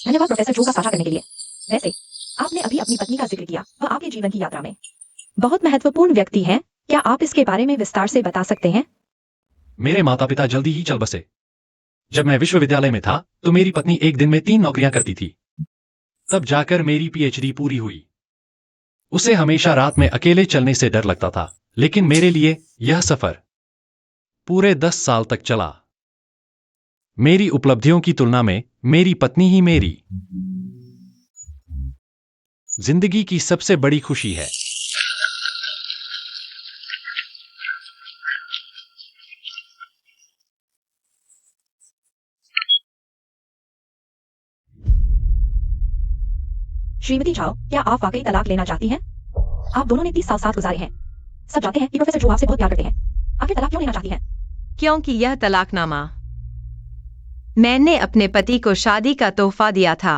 धन्यवाद प्रोफेसर जो का साझा करने के लिए। वैसे आपने अभी अपनी पत्नी का जिक्र किया, वह आपके जीवन की यात्रा में बहुत महत्वपूर्ण व्यक्ति हैं। क्या आप इसके बारे में विस्तार से बता सकते हैं? मेरे माता पिता जल्दी ही चल बसे। जब मैं विश्वविद्यालय में था तो मेरी पत्नी एक दिन में 3 नौकरियां करती थी। तब जाकर मेरी पीएचडी पूरी हुई। उसे हमेशा रात में अकेले चलने से डर लगता था, लेकिन मेरे लिए यह सफर पूरे 10 साल तक चला। मेरी उपलब्धियों की तुलना में मेरी पत्नी ही मेरी जिंदगी की सबसे बड़ी खुशी है। श्रीमती झाओ, क्या आप वाकई तलाक लेना चाहती हैं? आप दोनों ने 30 साल साथ गुजारे हैं। सब जानते हैं कि प्रोफेसर जो आपसे बहुत प्यार करते हैं। आखिर तलाक क्यों लेना चाहती हैं? क्योंकि यह तलाकनामा मैंने अपने पति को शादी का तोहफा दिया था।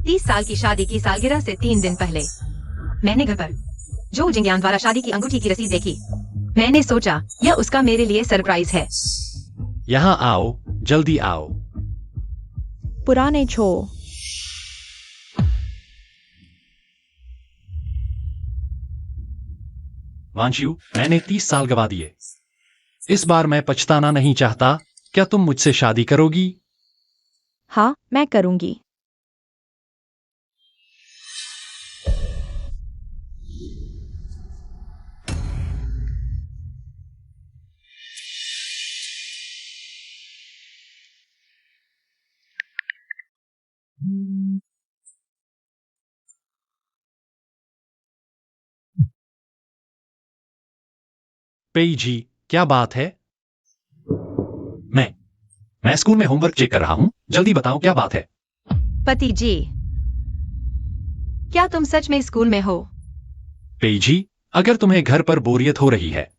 30 साल की शादी की सालगिरह से 3 दिन पहले मैंने घर पर जो जिंग्यान द्वारा शादी की अंगूठी की रसीद देखी। मैंने सोचा यह उसका मेरे लिए सरप्राइज है। यहां आओ, जल्दी आओ। पुराने छो वांशु, मैंने 30 साल गवा दिए। इस बार मैं पछताना नहीं चाहता। क्या तुम मुझसे शादी करोगी? हाँ, मैं करूंगी। पेई जी, क्या बात है? मैं स्कूल में होमवर्क चेक कर रहा हूं। जल्दी बताओ क्या बात है। पति जी, क्या तुम सच में स्कूल में हो? पेई जी, अगर तुम्हें घर पर बोरियत हो रही है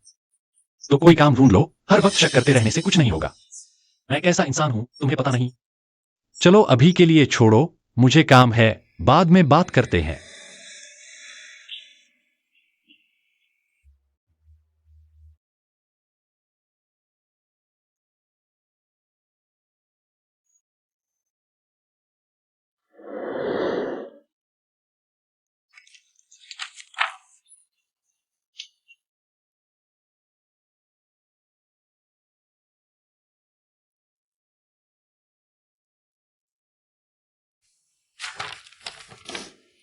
तो कोई काम ढूंढ लो। हर वक्त शक करते रहने से कुछ नहीं होगा। मैं कैसा इंसान हूं तुम्हें पता नहीं। चलो अभी के लिए छोड़ो, मुझे काम है, बाद में बात करते हैं।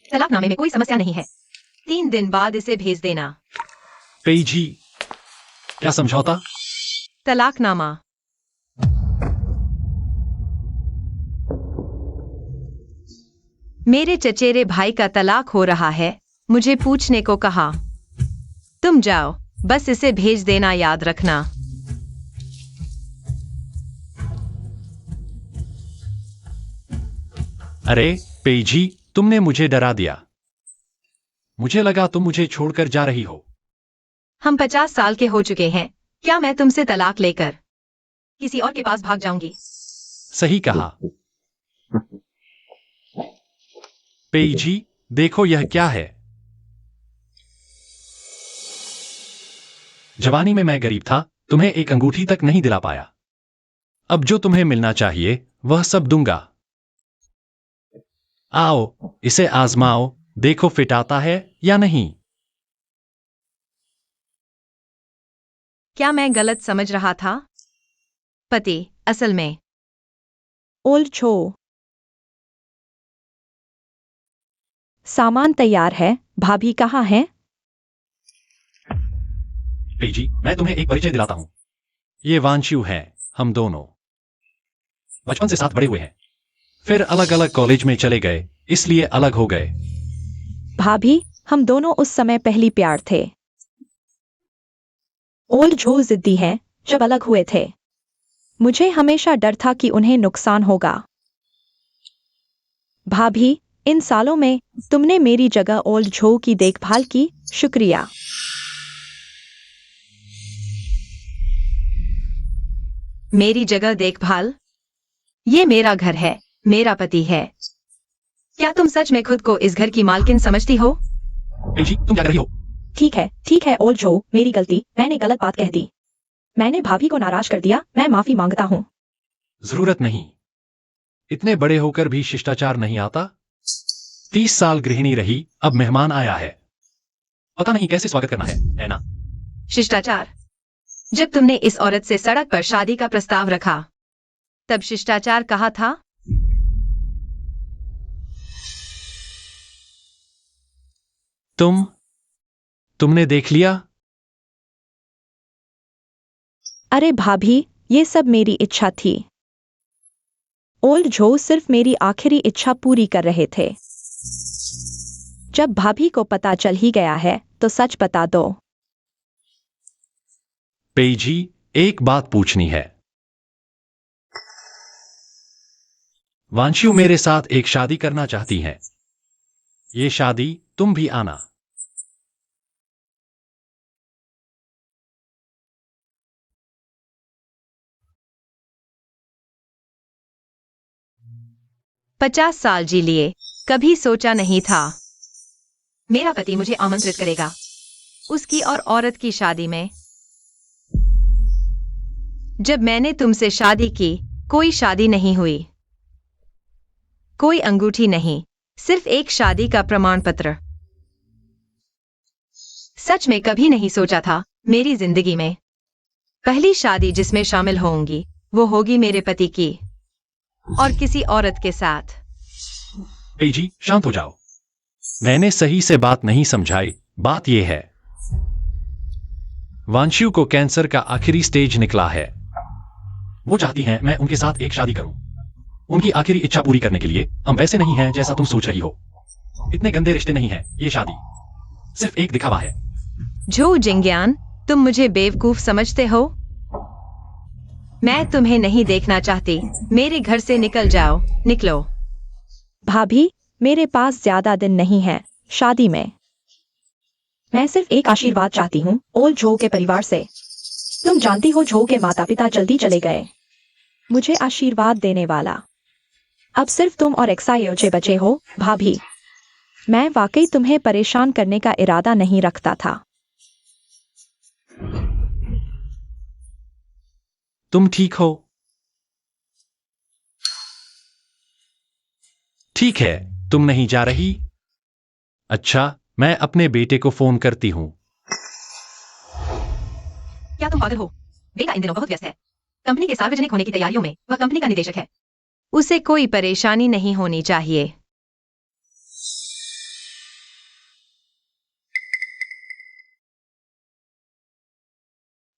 तलाकनामे में कोई समस्या नहीं है। 3 दिन बाद इसे भेज देना। पेई जी, क्या समझौता? तलाकनामा। मेरे चचेरे भाई का तलाक हो रहा है। मुझे पूछने को कहा। तुम जाओ, बस इसे भेज देना, याद रखना। अरे पेई जी, तुमने मुझे डरा दिया। मुझे लगा तुम मुझे छोड़कर जा रही हो। हम 50 साल के हो चुके हैं। क्या मैं तुमसे तलाक लेकर किसी और के पास भाग जाऊंगी? सही कहा। पेई जी, देखो यह क्या है। जवानी में मैं गरीब था, तुम्हें एक अंगूठी तक नहीं दिला पाया। अब जो तुम्हें मिलना चाहिए वह सब दूंगा। आओ, इसे आजमाओ, देखो फिट आता है या नहीं। क्या मैं गलत समझ रहा था? पति, असल में ओल्ड छो। सामान तैयार है। भाभी कहाँ है? पेई जी, मैं तुम्हें एक परिचय दिलाता हूं। ये वांशु है। हम दोनों बचपन से साथ बड़े हुए हैं। फिर अलग अलग कॉलेज में चले गए, इसलिए अलग हो गए। भाभी, हम दोनों उस समय पहली प्यार थे। ओल्ड झो जिद्दी हैं। जब अलग हुए थे मुझे हमेशा डर था कि उन्हें नुकसान होगा। भाभी, इन सालों में तुमने मेरी जगह ओल्ड झो की देखभाल की, शुक्रिया। मेरी जगह देखभाल? ये मेरा घर है, मेरा पति है। क्या तुम सच में खुद को इस घर की मालकिन समझती हो? पेई जी, तुम क्या कर रही हो? ठीक है ओल्ड झो, मेरी गलती। मैंने गलत बात कह दी। मैंने भाभी को नाराज कर दिया। मैं माफी मांगता हूँ। जरूरत नहीं। इतने बड़े होकर भी शिष्टाचार नहीं आता? 30 साल गृहिणी रही, अब मेहमान आया है, पता नहीं कैसे स्वागत करना है ना? शिष्टाचार? जब तुमने इस औरत से सड़क पर शादी का प्रस्ताव रखा, तब शिष्टाचार कहा था? तुमने देख लिया? अरे भाभी, ये सब मेरी इच्छा थी। ओल्ड जो सिर्फ मेरी आखिरी इच्छा पूरी कर रहे थे। जब भाभी को पता चल ही गया है तो सच बता दो। पेजी, एक बात पूछनी है। वांशु मेरे साथ एक शादी करना चाहती हैं। ये शादी तुम भी आना। पचास साल जी लिए, कभी सोचा नहीं था मेरा पति मुझे आमंत्रित करेगा उसकी और औरत की शादी में। जब मैंने तुमसे शादी की, कोई शादी नहीं हुई, कोई अंगूठी नहीं, सिर्फ एक शादी का प्रमाण पत्र। सच में कभी नहीं सोचा था मेरी जिंदगी में पहली शादी जिसमें शामिल होंगी वो होगी मेरे पति की और किसी औरत के साथ। पेजी, शांत हो जाओ। मैंने सही से बात नहीं समझाई। बात यह है, वांशु को कैंसर का आखिरी स्टेज निकला है। वो चाहती हैं मैं उनके साथ एक शादी करूं। उनकी आखिरी इच्छा पूरी करने के लिए हम वैसे नहीं हैं जैसा तुम सोच रही हो। इतने गंदे रिश्ते नहीं हैं। ये शादी सिर्फ एक दिखावा है। झो जिंग्यान, तुम मुझे बेवकूफ समझते हो? मैं तुम्हें नहीं देखना चाहती। मेरे घर से निकल जाओ, निकलो। भाभी, मेरे पास ज्यादा दिन नहीं है शादी में। मैं सिर्फ एक आशीर्वाद चाहती हूँ ओल्ड जो के परिवार से। तुम जानती हो जो के माता पिता जल्दी चले गए। मुझे आशीर्वाद देने वाला अब सिर्फ तुम और एक्सायोचे बचे हो। भाभी, मैं वाकई तुम्हें परेशान करने का इरादा नहीं रखता था। तुम ठीक हो? ठीक है, तुम नहीं जा रही? अच्छा, मैं अपने बेटे को फोन करती हूं। क्या तुम पागल हो? बेटा इन दिनों बहुत व्यस्त है। कंपनी के सार्वजनिक होने की तैयारियों में वह कंपनी का निदेशक है। उसे कोई परेशानी नहीं होनी चाहिए।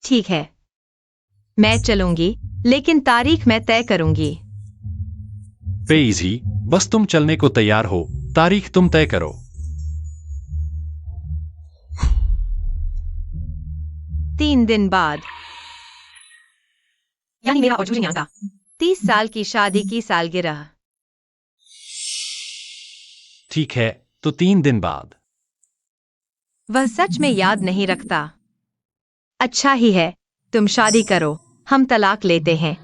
ठीक है, मैं चलूंगी, लेकिन तारीख मैं तय करूंगी। पेजी, बस तुम चलने को तैयार हो, तारीख तुम तय करो। तीन दिन बाद, यानी मेरा और जूजिंग का 30 साल की शादी की सालगिरह। ठीक है, तो 3 दिन बाद। वह सच में याद नहीं रखता। अच्छा ही है, तुम शादी करो, हम तलाक लेते हैं।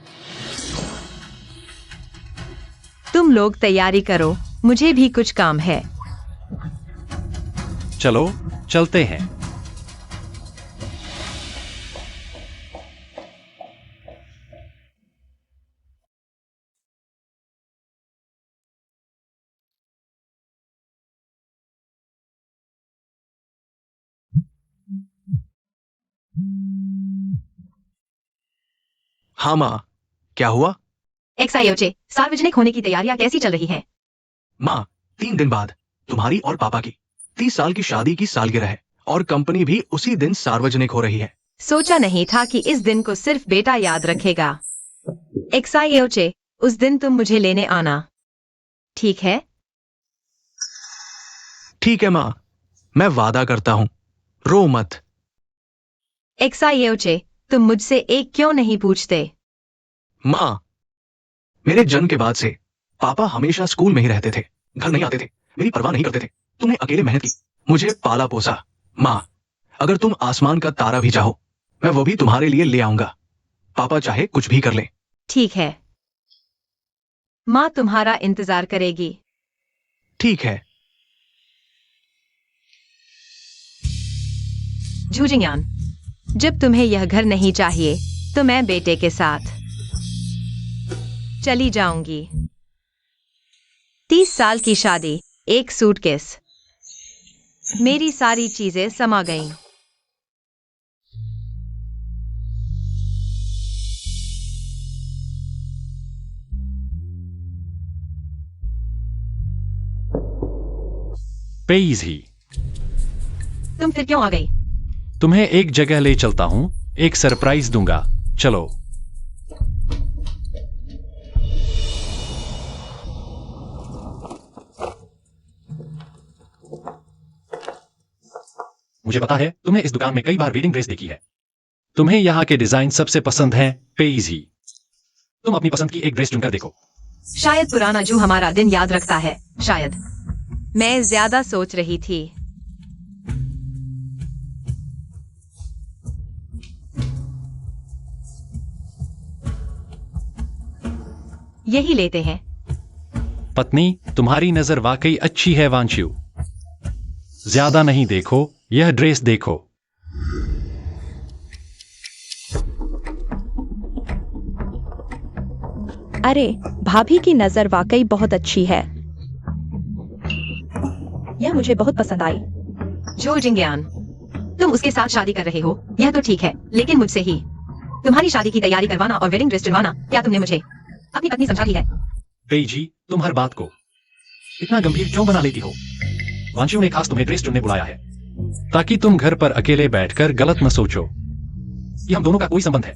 तुम लोग तैयारी करो, मुझे भी कुछ काम है। चलो, चलते हैं। हाँ माँ, क्या हुआ? एक्सायोचे, सार्वजनिक होने की तैयारियां कैसी चल रही हैं? माँ, 3 दिन बाद तुम्हारी और पापा की 30 साल की शादी की सालगिरह है और कंपनी भी उसी दिन सार्वजनिक हो रही है। सोचा नहीं था कि इस दिन को सिर्फ बेटा याद रखेगा। एक्सायोचे, उस दिन तुम मुझे लेने आना, ठीक है? ठीक है माँ, मैं वादा करता हूँ, रो मत। एक्सायोचे, तुम मुझसे एक क्यों नहीं पूछते? माँ, मेरे जन्म के बाद से पापा हमेशा स्कूल में ही रहते थे, घर नहीं आते थे, मेरी परवाह नहीं करते थे। तुमने अकेले मेहनत की, मुझे पाला पोसा। माँ, अगर तुम आसमान का तारा भी चाहो, मैं वो भी तुम्हारे लिए ले आऊंगा। पापा चाहे कुछ भी कर ले। ठीक है, माँ तुम्हारा इंतजार करेगी। ठीक है। झूजिंगयान, जब तुम्हें यह घर नहीं चाहिए, तो मैं बेटे के साथ चली जाऊंगी। 30 साल की शादी, एक सूटकेस। मेरी सारी चीजें समा गईं। पेईज ही। तुम फिर क्यों आ गई? तुम्हें एक जगह ले चलता हूं, एक सरप्राइज दूंगा। चलो। मुझे पता है तुम्हें इस दुकान में कई बार वेडिंग ड्रेस देखी है। तुम्हें यहाँ के डिजाइन सबसे पसंद हैं, पेईज ही। तुम अपनी पसंद की एक ड्रेस चुनकर देखो। शायद पुराना जो हमारा दिन याद रखता है, शायद। मैं ज्यादा सोच रही थी। यही लेते हैं। पत्नी, तुम्हारी नजर वाकई अच्छी है वांशु। ज्यादा नहीं देखो, यह ड्रेस देखो। अरे भाभी की नजर वाकई बहुत अच्छी है। यह मुझे बहुत पसंद आई। जो जिंगयान, तुम उसके साथ शादी कर रहे हो, यह तो ठीक है, लेकिन मुझसे ही। तुम्हारी शादी की तैयारी करवाना और वेडिंग ड्रेस चुनवाना, क्या तुमने मुझे अपनी पत्नी समझा ली है? पेईजी, तुम हर बात को इतना गंभीर क्यों बना लेती हो? वांशु ने खास तुम्हें ड्रेस चुनने बुलाया है, ताकि तुम घर पर अकेले बैठकर गलत न सोचो। ये हम दोनों का कोई संबंध है।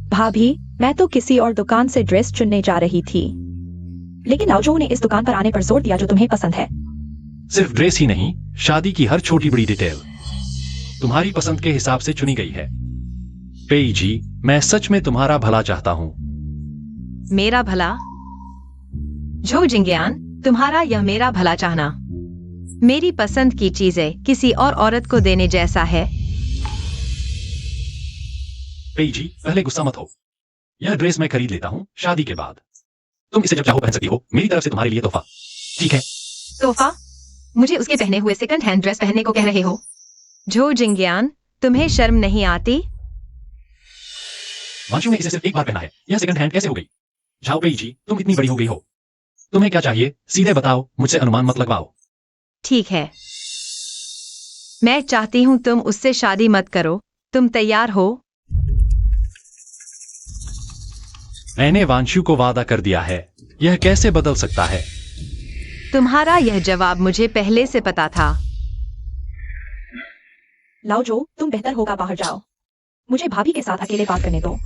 भाभी, मैं तो किसी और दुकान से ड्रेस चुनने जा रही थी। लेकिन लाओजो ने इस दुकान पर आने पर जोर दिया जो तुम्हें पसंद है। सिर्फ ड्रेस ही नहीं, शादी की हर छोटी बड़ी डिटेल तुम्हारी पसंद के हिसाब से चुनी गई है। पेईजी, मैं सच में तुम्हारा भला चाहता हूँ। मेरा भला? जो जिंगयान, तुम्हारा यह मेरा भला चाहना मेरी पसंद की चीजें किसी और औरत को देने जैसा है। पेईजी, पहले गुस्सा मत हो। यह ड्रेस मैं खरीद लेता हूँ शादी के बाद। तुम इसे जब चाहो पहन सकती हो। मेरी तरफ से तुम्हारे लिए तोहफा। ठीक है? तोहफा? मुझे उसके पहने हुए सेकंड हैंड ड्रेस पहनने को कह रहे हो? जो जिंगयान, तुम्हें शर्म नहीं आती? वांशु ने इसे सिर्फ एक बार पहना है, यह सेकंड हैंड कैसे हो गई? जाओ पेईजी, तुम इतनी बड़ी हो गई हो। तुम्हें क्या चाहिए सीधे बताओ, मुझसे अनुमान मत लगवाओ। ठीक है, मैं चाहती हूं तुम उससे शादी मत करो। तुम तैयार हो? मैंने वांशु को वादा कर दिया है, यह कैसे बदल सकता है? तुम्हारा यह जवाब मुझे पहले से पता था। लाओजो, तुम बेहतर होगा बाहर जाओ। मुझे भाभी के साथ अकेले बात करने दो।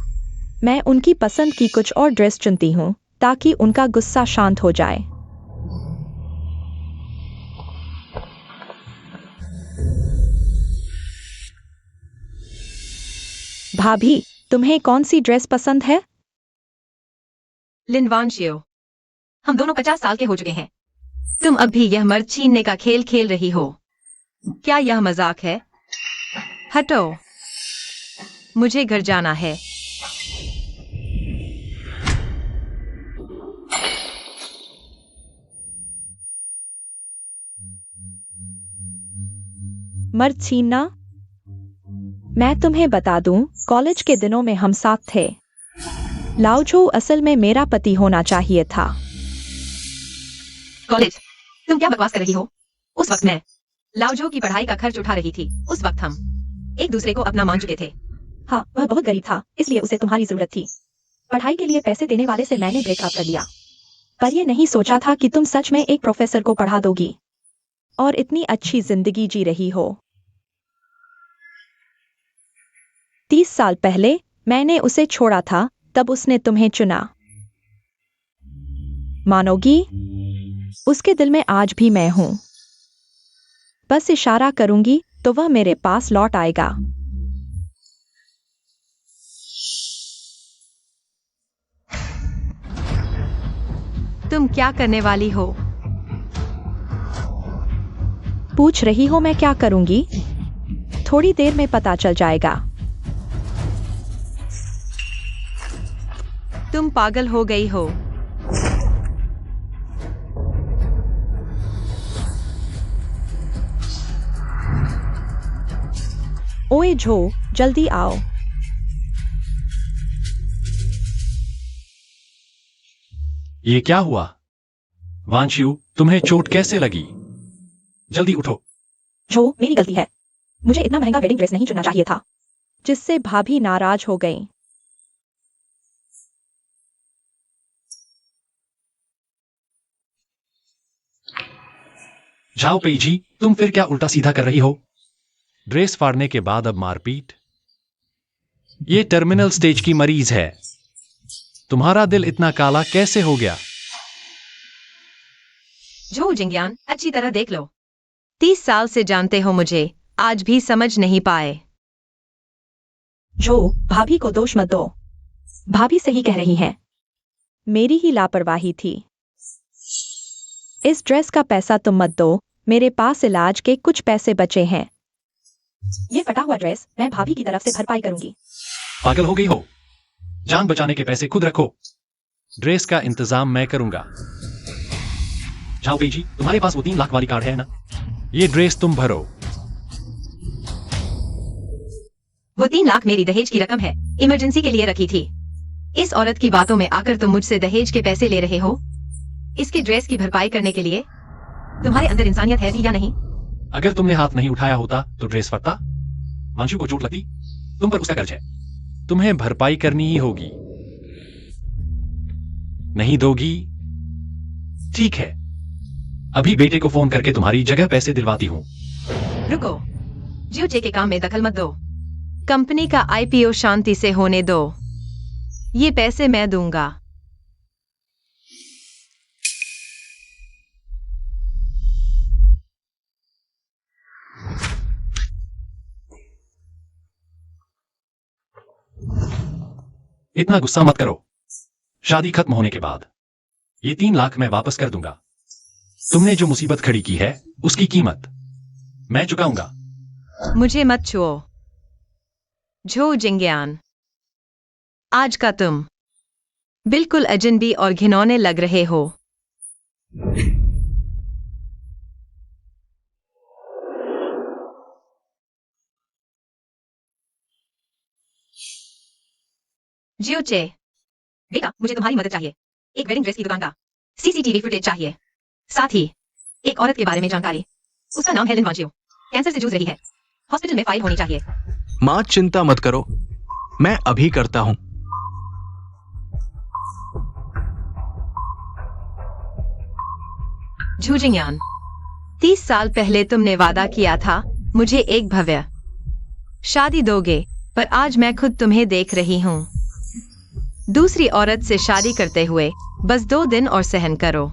मैं उनकी पसंद की कुछ और ड्रेस चुनती हूँ, ताकि उनका गुस्सा शांत हो जाए। भाभी, तुम्हें कौन सी ड्रेस पसंद है? लिनवांशियो, हम दोनों 50 साल के हो चुके हैं। तुम अब भी यह मर्द छीनने का खेल खेल रही हो। क्या यह मजाक है? हटो, मुझे घर जाना है। मर्द छीनना? मैं तुम्हें बता दूं, कॉलेज के दिनों में हम साथ थे। लाओजो असल में मेरा पति होना चाहिए था। कॉलेज? तुम क्या बकवास कर रही हो? उस वक्त मैं लाओजो की पढ़ाई का खर्च उठा रही थी। उस वक्त हम एक दूसरे को अपना मान चुके थे। हाँ, वह बहुत गरीब था, इसलिए उसे तुम्हारी जरूरत थी। पढ़ाई के लिए पैसे देने वाले से मैंने ब्रेकअप कर लिया। पर यह नहीं सोचा था कि तुम सच में एक प्रोफेसर को पढ़ा दोगी और इतनी अच्छी जिंदगी जी रही हो। 30 साल पहले मैंने उसे छोड़ा था, तब उसने तुम्हें चुना। मानोगी? उसके दिल में आज भी मैं हूं। बस इशारा करूंगी तो वह मेरे पास लौट आएगा। तुम क्या करने वाली हो? पूछ रही हो मैं क्या करूंगी? थोड़ी देर में पता चल जाएगा। तुम पागल हो गई हो। ओए झो, जल्दी आओ। ये क्या हुआ? वांशु, तुम्हें चोट कैसे लगी? जल्दी उठो। जो मेरी गलती है, मुझे इतना महंगा वेडिंग ड्रेस नहीं चुनना चाहिए था। जिससे भाभी नाराज हो गई। जाओ पेजी, तुम फिर क्या उल्टा सीधा कर रही हो? ड्रेस फाड़ने के बाद अब मारपीट? ये टर्मिनल स्टेज की मरीज है। तुम्हारा दिल इतना काला कैसे हो गया? जो जिंगयान, अच्छी तरह देख लो। 30 साल से जानते हो मुझे, आज भी समझ नहीं पाए। जो भाभी को दोष मत दो, भाभी सही कह रही हैं। मेरी ही लापरवाही थी। इस ड्रेस का पैसा तुम मत दो, मेरे पास इलाज के कुछ पैसे बचे हैं। ये फटा हुआ ड्रेस मैं भाभी की तरफ से भरपाई करूंगी। पागल हो गई हो? जान बचाने के पैसे खुद रखो। ड्रेस का इंतजाम मैं करूंगा। जाओ पेजी, तुम्हारे पास वो 3 लाख वाली कार्ड है ना? ये ड्रेस तुम भरो। वो 3 लाख मेरी दहेज की रकम है, इमरजेंसी के लिए रखी थी। इस औरत की बातों में आकर तुम मुझसे दहेज के पैसे ले रहे हो? इसके ड्रेस की भरपाई करने के लिए? तुम्हारे अंदर इंसानियत है भी या नहीं? अगर तुमने हाथ नहीं उठाया होता तो ड्रेस फटता, वांशु को चोट लगती, तुम पर उसका कर्ज है। तुम्हें भरपाई करनी ही होगी। नहीं दोगी? ठीक है, अभी बेटे को फोन करके तुम्हारी जगह पैसे दिलवाती हूं। रुको, ज्यूचे के काम में दखल मत दो। कंपनी का आईपीओ शांति से होने दो। ये पैसे मैं दूंगा। इतना गुस्सा मत करो। शादी खत्म होने के बाद ये 3 लाख मैं वापस कर दूंगा। तुमने जो मुसीबत खड़ी की है उसकी कीमत मैं चुकाऊंगा। मुझे मत छुओ। झो जिंगयान, आज का तुम बिल्कुल अजनबी और घिनौने लग रहे हो। जियोचे, बेटा मुझे तुम्हारी मदद चाहिए। एक वेडिंग ड्रेस की दुकान का सीसीटीवी फुटेज चाहिए। साथ ही एक औरत के बारे में जानकारी। उसका नाम हेलेन वांशियो, कैंसर से जूझ रही है। हॉस्पिटल में फाइल होनी चाहिए। माँ चिंता मत करो, मैं अभी करता हूं। झूजिंगयान, 30 साल पहले तुमने वादा किया था मुझे एक भव्य शादी दोगे, पर आज मैं खुद तुम्हें देख रही हूं दूसरी औरत से शादी करते हुए। बस 2 दिन और सहन करो,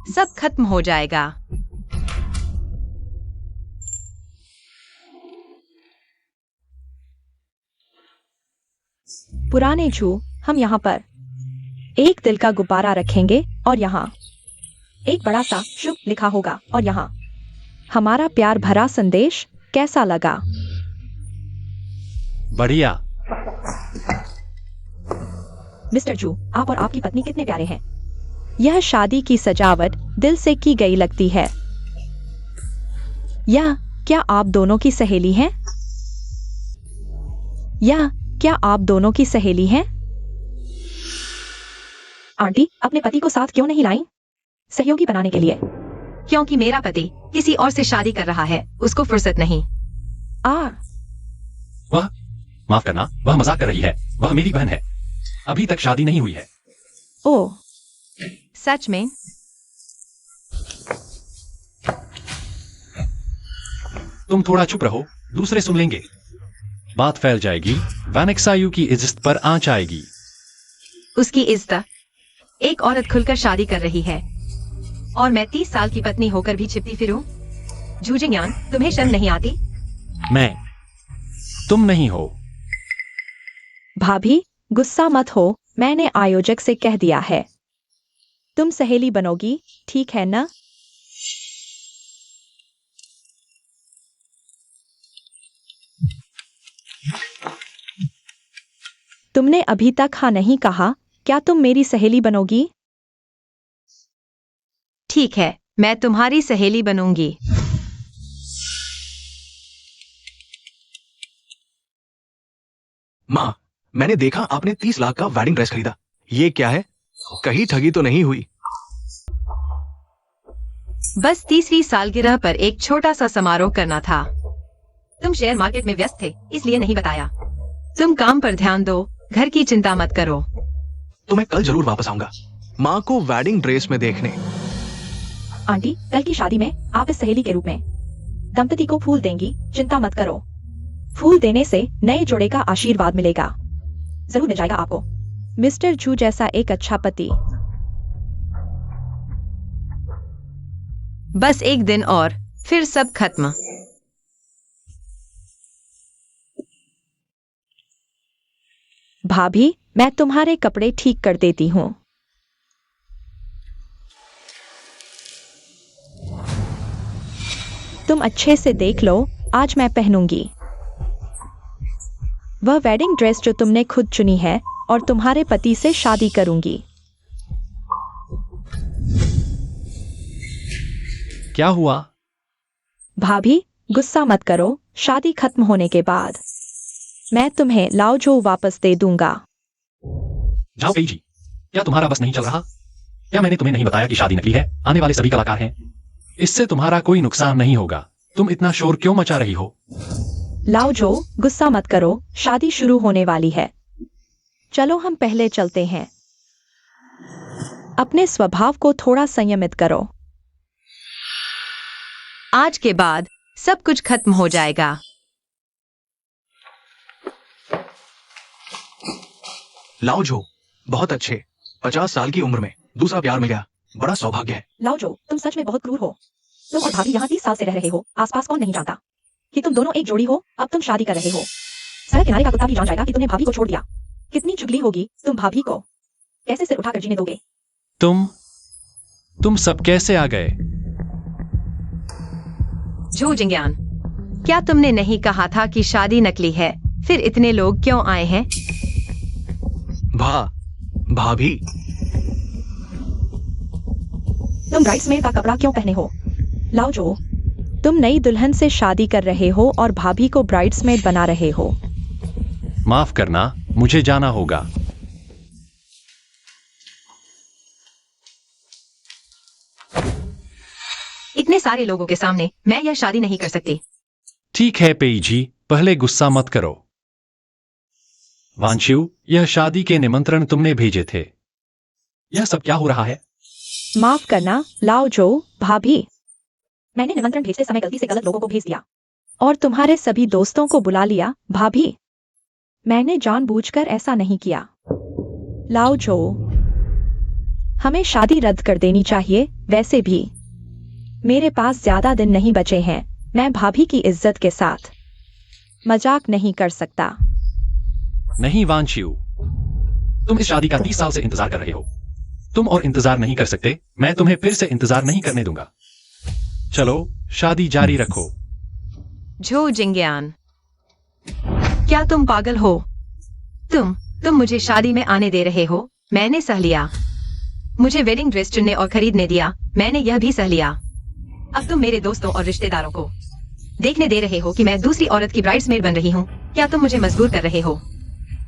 सब खत्म हो जाएगा। पुराने जू, हम यहाँ पर एक दिल का गुब्बारा रखेंगे और यहाँ एक बड़ा सा शुभ लिखा होगा और यहाँ हमारा प्यार भरा संदेश। कैसा लगा? बढ़िया। मिस्टर जू, आप और आपकी पत्नी कितने प्यारे हैं। यह शादी की सजावट दिल से की गई लगती है। या क्या आप दोनों की सहेली हैं? या क्या आप दोनों की सहेली हैं? आंटी अपने पति को साथ क्यों नहीं लाई? सहयोगी बनाने के लिए। क्योंकि मेरा पति किसी और से शादी कर रहा है, उसको फुर्सत नहीं। वह, माफ करना, वह मजाक कर रही है। वह मेरी बहन है, अभी तक शादी नहीं हुई है। ओह, सच में? तुम थोड़ा चुप रहो, दूसरे सुन लेंगे। बात फैल जाएगी, वैनेक्सायु की इज्जत पर आंच आएगी। उसकी इज्जत? एक औरत खुलकर शादी कर रही है और मैं 30 साल की पत्नी होकर भी छिपती फिरूं? झूजिंगयान, तुम्हें शर्म नहीं आती? मैं, तुम नहीं हो। भाभी गुस्सा मत हो, मैंने आयोजक से कह दिया है। तुम सहेली बनोगी, ठीक है ना? तुमने अभी तक हाँ नहीं कहा, क्या तुम मेरी सहेली बनोगी? ठीक है, मैं तुम्हारी सहेली बनूंगी। माँ, मैंने देखा आपने 30 लाख का वेडिंग ड्रेस खरीदा। ये क्या है? कहीं ठगी तो नहीं हुई? बस तीसरी सालगिरह पर एक छोटा सा समारोह करना था। तुम शेयर मार्केट में व्यस्त थे, इसलिए नहीं बताया। तुम काम पर ध्यान दो, घर की चिंता मत करो। तो मैं कल जरूर वापस आऊंगा, माँ को वेडिंग ड्रेस में देखने। आंटी, कल की शादी में आप इस सहेली के रूप में दंपति को फूल देंगी, चिंता मत करो। फूल देने से नए जोड़े का आशीर्वाद मिलेगा, जरूर मिल जाएगा आपको। मिस्टर जू जैसा एक अच्छा पति। बस एक दिन और फिर सब खत्म। भाभी, मैं तुम्हारे कपड़े ठीक कर देती हूँ। तुम अच्छे से देख लो, आज मैं पहनूंगी वह वेडिंग ड्रेस जो तुमने खुद चुनी है और तुम्हारे पति से शादी करूंगी। क्या हुआ? भाभी, गुस्सा मत करो, शादी खत्म होने के बाद मैं तुम्हें लाओजो वापस दे दूंगा। जाओ पेई जी, क्या तुम्हारा बस नहीं चल रहा? क्या मैंने तुम्हें नहीं बताया कि शादी नकली है? आने वाले सभी कलाकार हैं, इससे तुम्हारा कोई नुकसान नहीं होगा। तुम इतना शोर क्यों मचा रही हो? लाओजो, गुस्सा मत करो, शादी शुरू होने वाली है। चलो हम पहले चलते हैं। अपने स्वभाव को थोड़ा संयमित करो। आज के बाद सब कुछ खत्म हो जाएगा। लाओजो, बहुत अच्छे, 50 साल की उम्र में दूसरा प्यार मिल गया, बड़ा सौभाग्य है। लाओजो, तुम सच में बहुत क्रूर हो। तुम और भाभी यहाँ 30 साल से रह रहे हो, आसपास कौन नहीं जानता कि तुम दोनों एक जोड़ी हो। अब तुम शादी कर रहे हो, सड़क किनारे का कुत्ता भी जान जाएगा कि तुमने भाभी को छोड़ दिया। कितनी चुगली होगी, तुम भाभी को कैसे सिर उठाकर जीने दोगे? तुम सब कैसे आ गए? झू जिंग्यान, क्या तुमने नहीं कहा था कि शादी नकली है? फिर इतने लोग क्यों आए हैं? भाभी, तुम ब्राइड्समेड का कपड़ा क्यों पहने हो? लाओजो, तुम नई दुल्हन से शादी कर रहे हो और भाभी को ब्राइड्समेड बना रहे हो। माफ करना, मुझे जाना होगा। इतने सारे लोगों के सामने मैं यह शादी नहीं कर सकती। ठीक है पेई जी, पहले गुस्सा मत करो। वांशु, यह शादी के निमंत्रण तुमने भेजे थे। यह सब क्या हो रहा है? माफ करना लाओजो, भाभी, मैंने निमंत्रण भेजते समय गलती से गलत लोगों को भेज दिया। और तुम्हारे सभी दोस्तों को बुला लिया। भाभी, मैंने जानबूझकर ऐसा नहीं किया। लाओजो, हमें शादी रद्द कर देनी चाहिए। वैसे भी मेरे पास ज्यादा दिन नहीं बचे हैं। मैं भाभी की इज्जत के साथ मजाक नहीं कर सकता। नहीं वांशु, तुम इस शादी का 30 साल से इंतजार कर रहे हो। तुम और इंतजार नहीं कर सकते। मैं तुम्हें फिर से इंतजार नहीं करने दूंगा। चलो, शादी जारी रखो। झू जिंग्यान, क्या तुम पागल हो? तुम मुझे शादी में आने दे रहे हो? मैंने सह लिया। मुझे वेडिंग ड्रेस चुनने और खरीदने दिया, मैंने यह भी सह लिया। अब तुम मेरे दोस्तों और रिश्तेदारों को देखने दे रहे हो कि मैं दूसरी औरत की ब्राइड्समेड बन रही हूँ। क्या तुम मुझे मजबूर कर रहे हो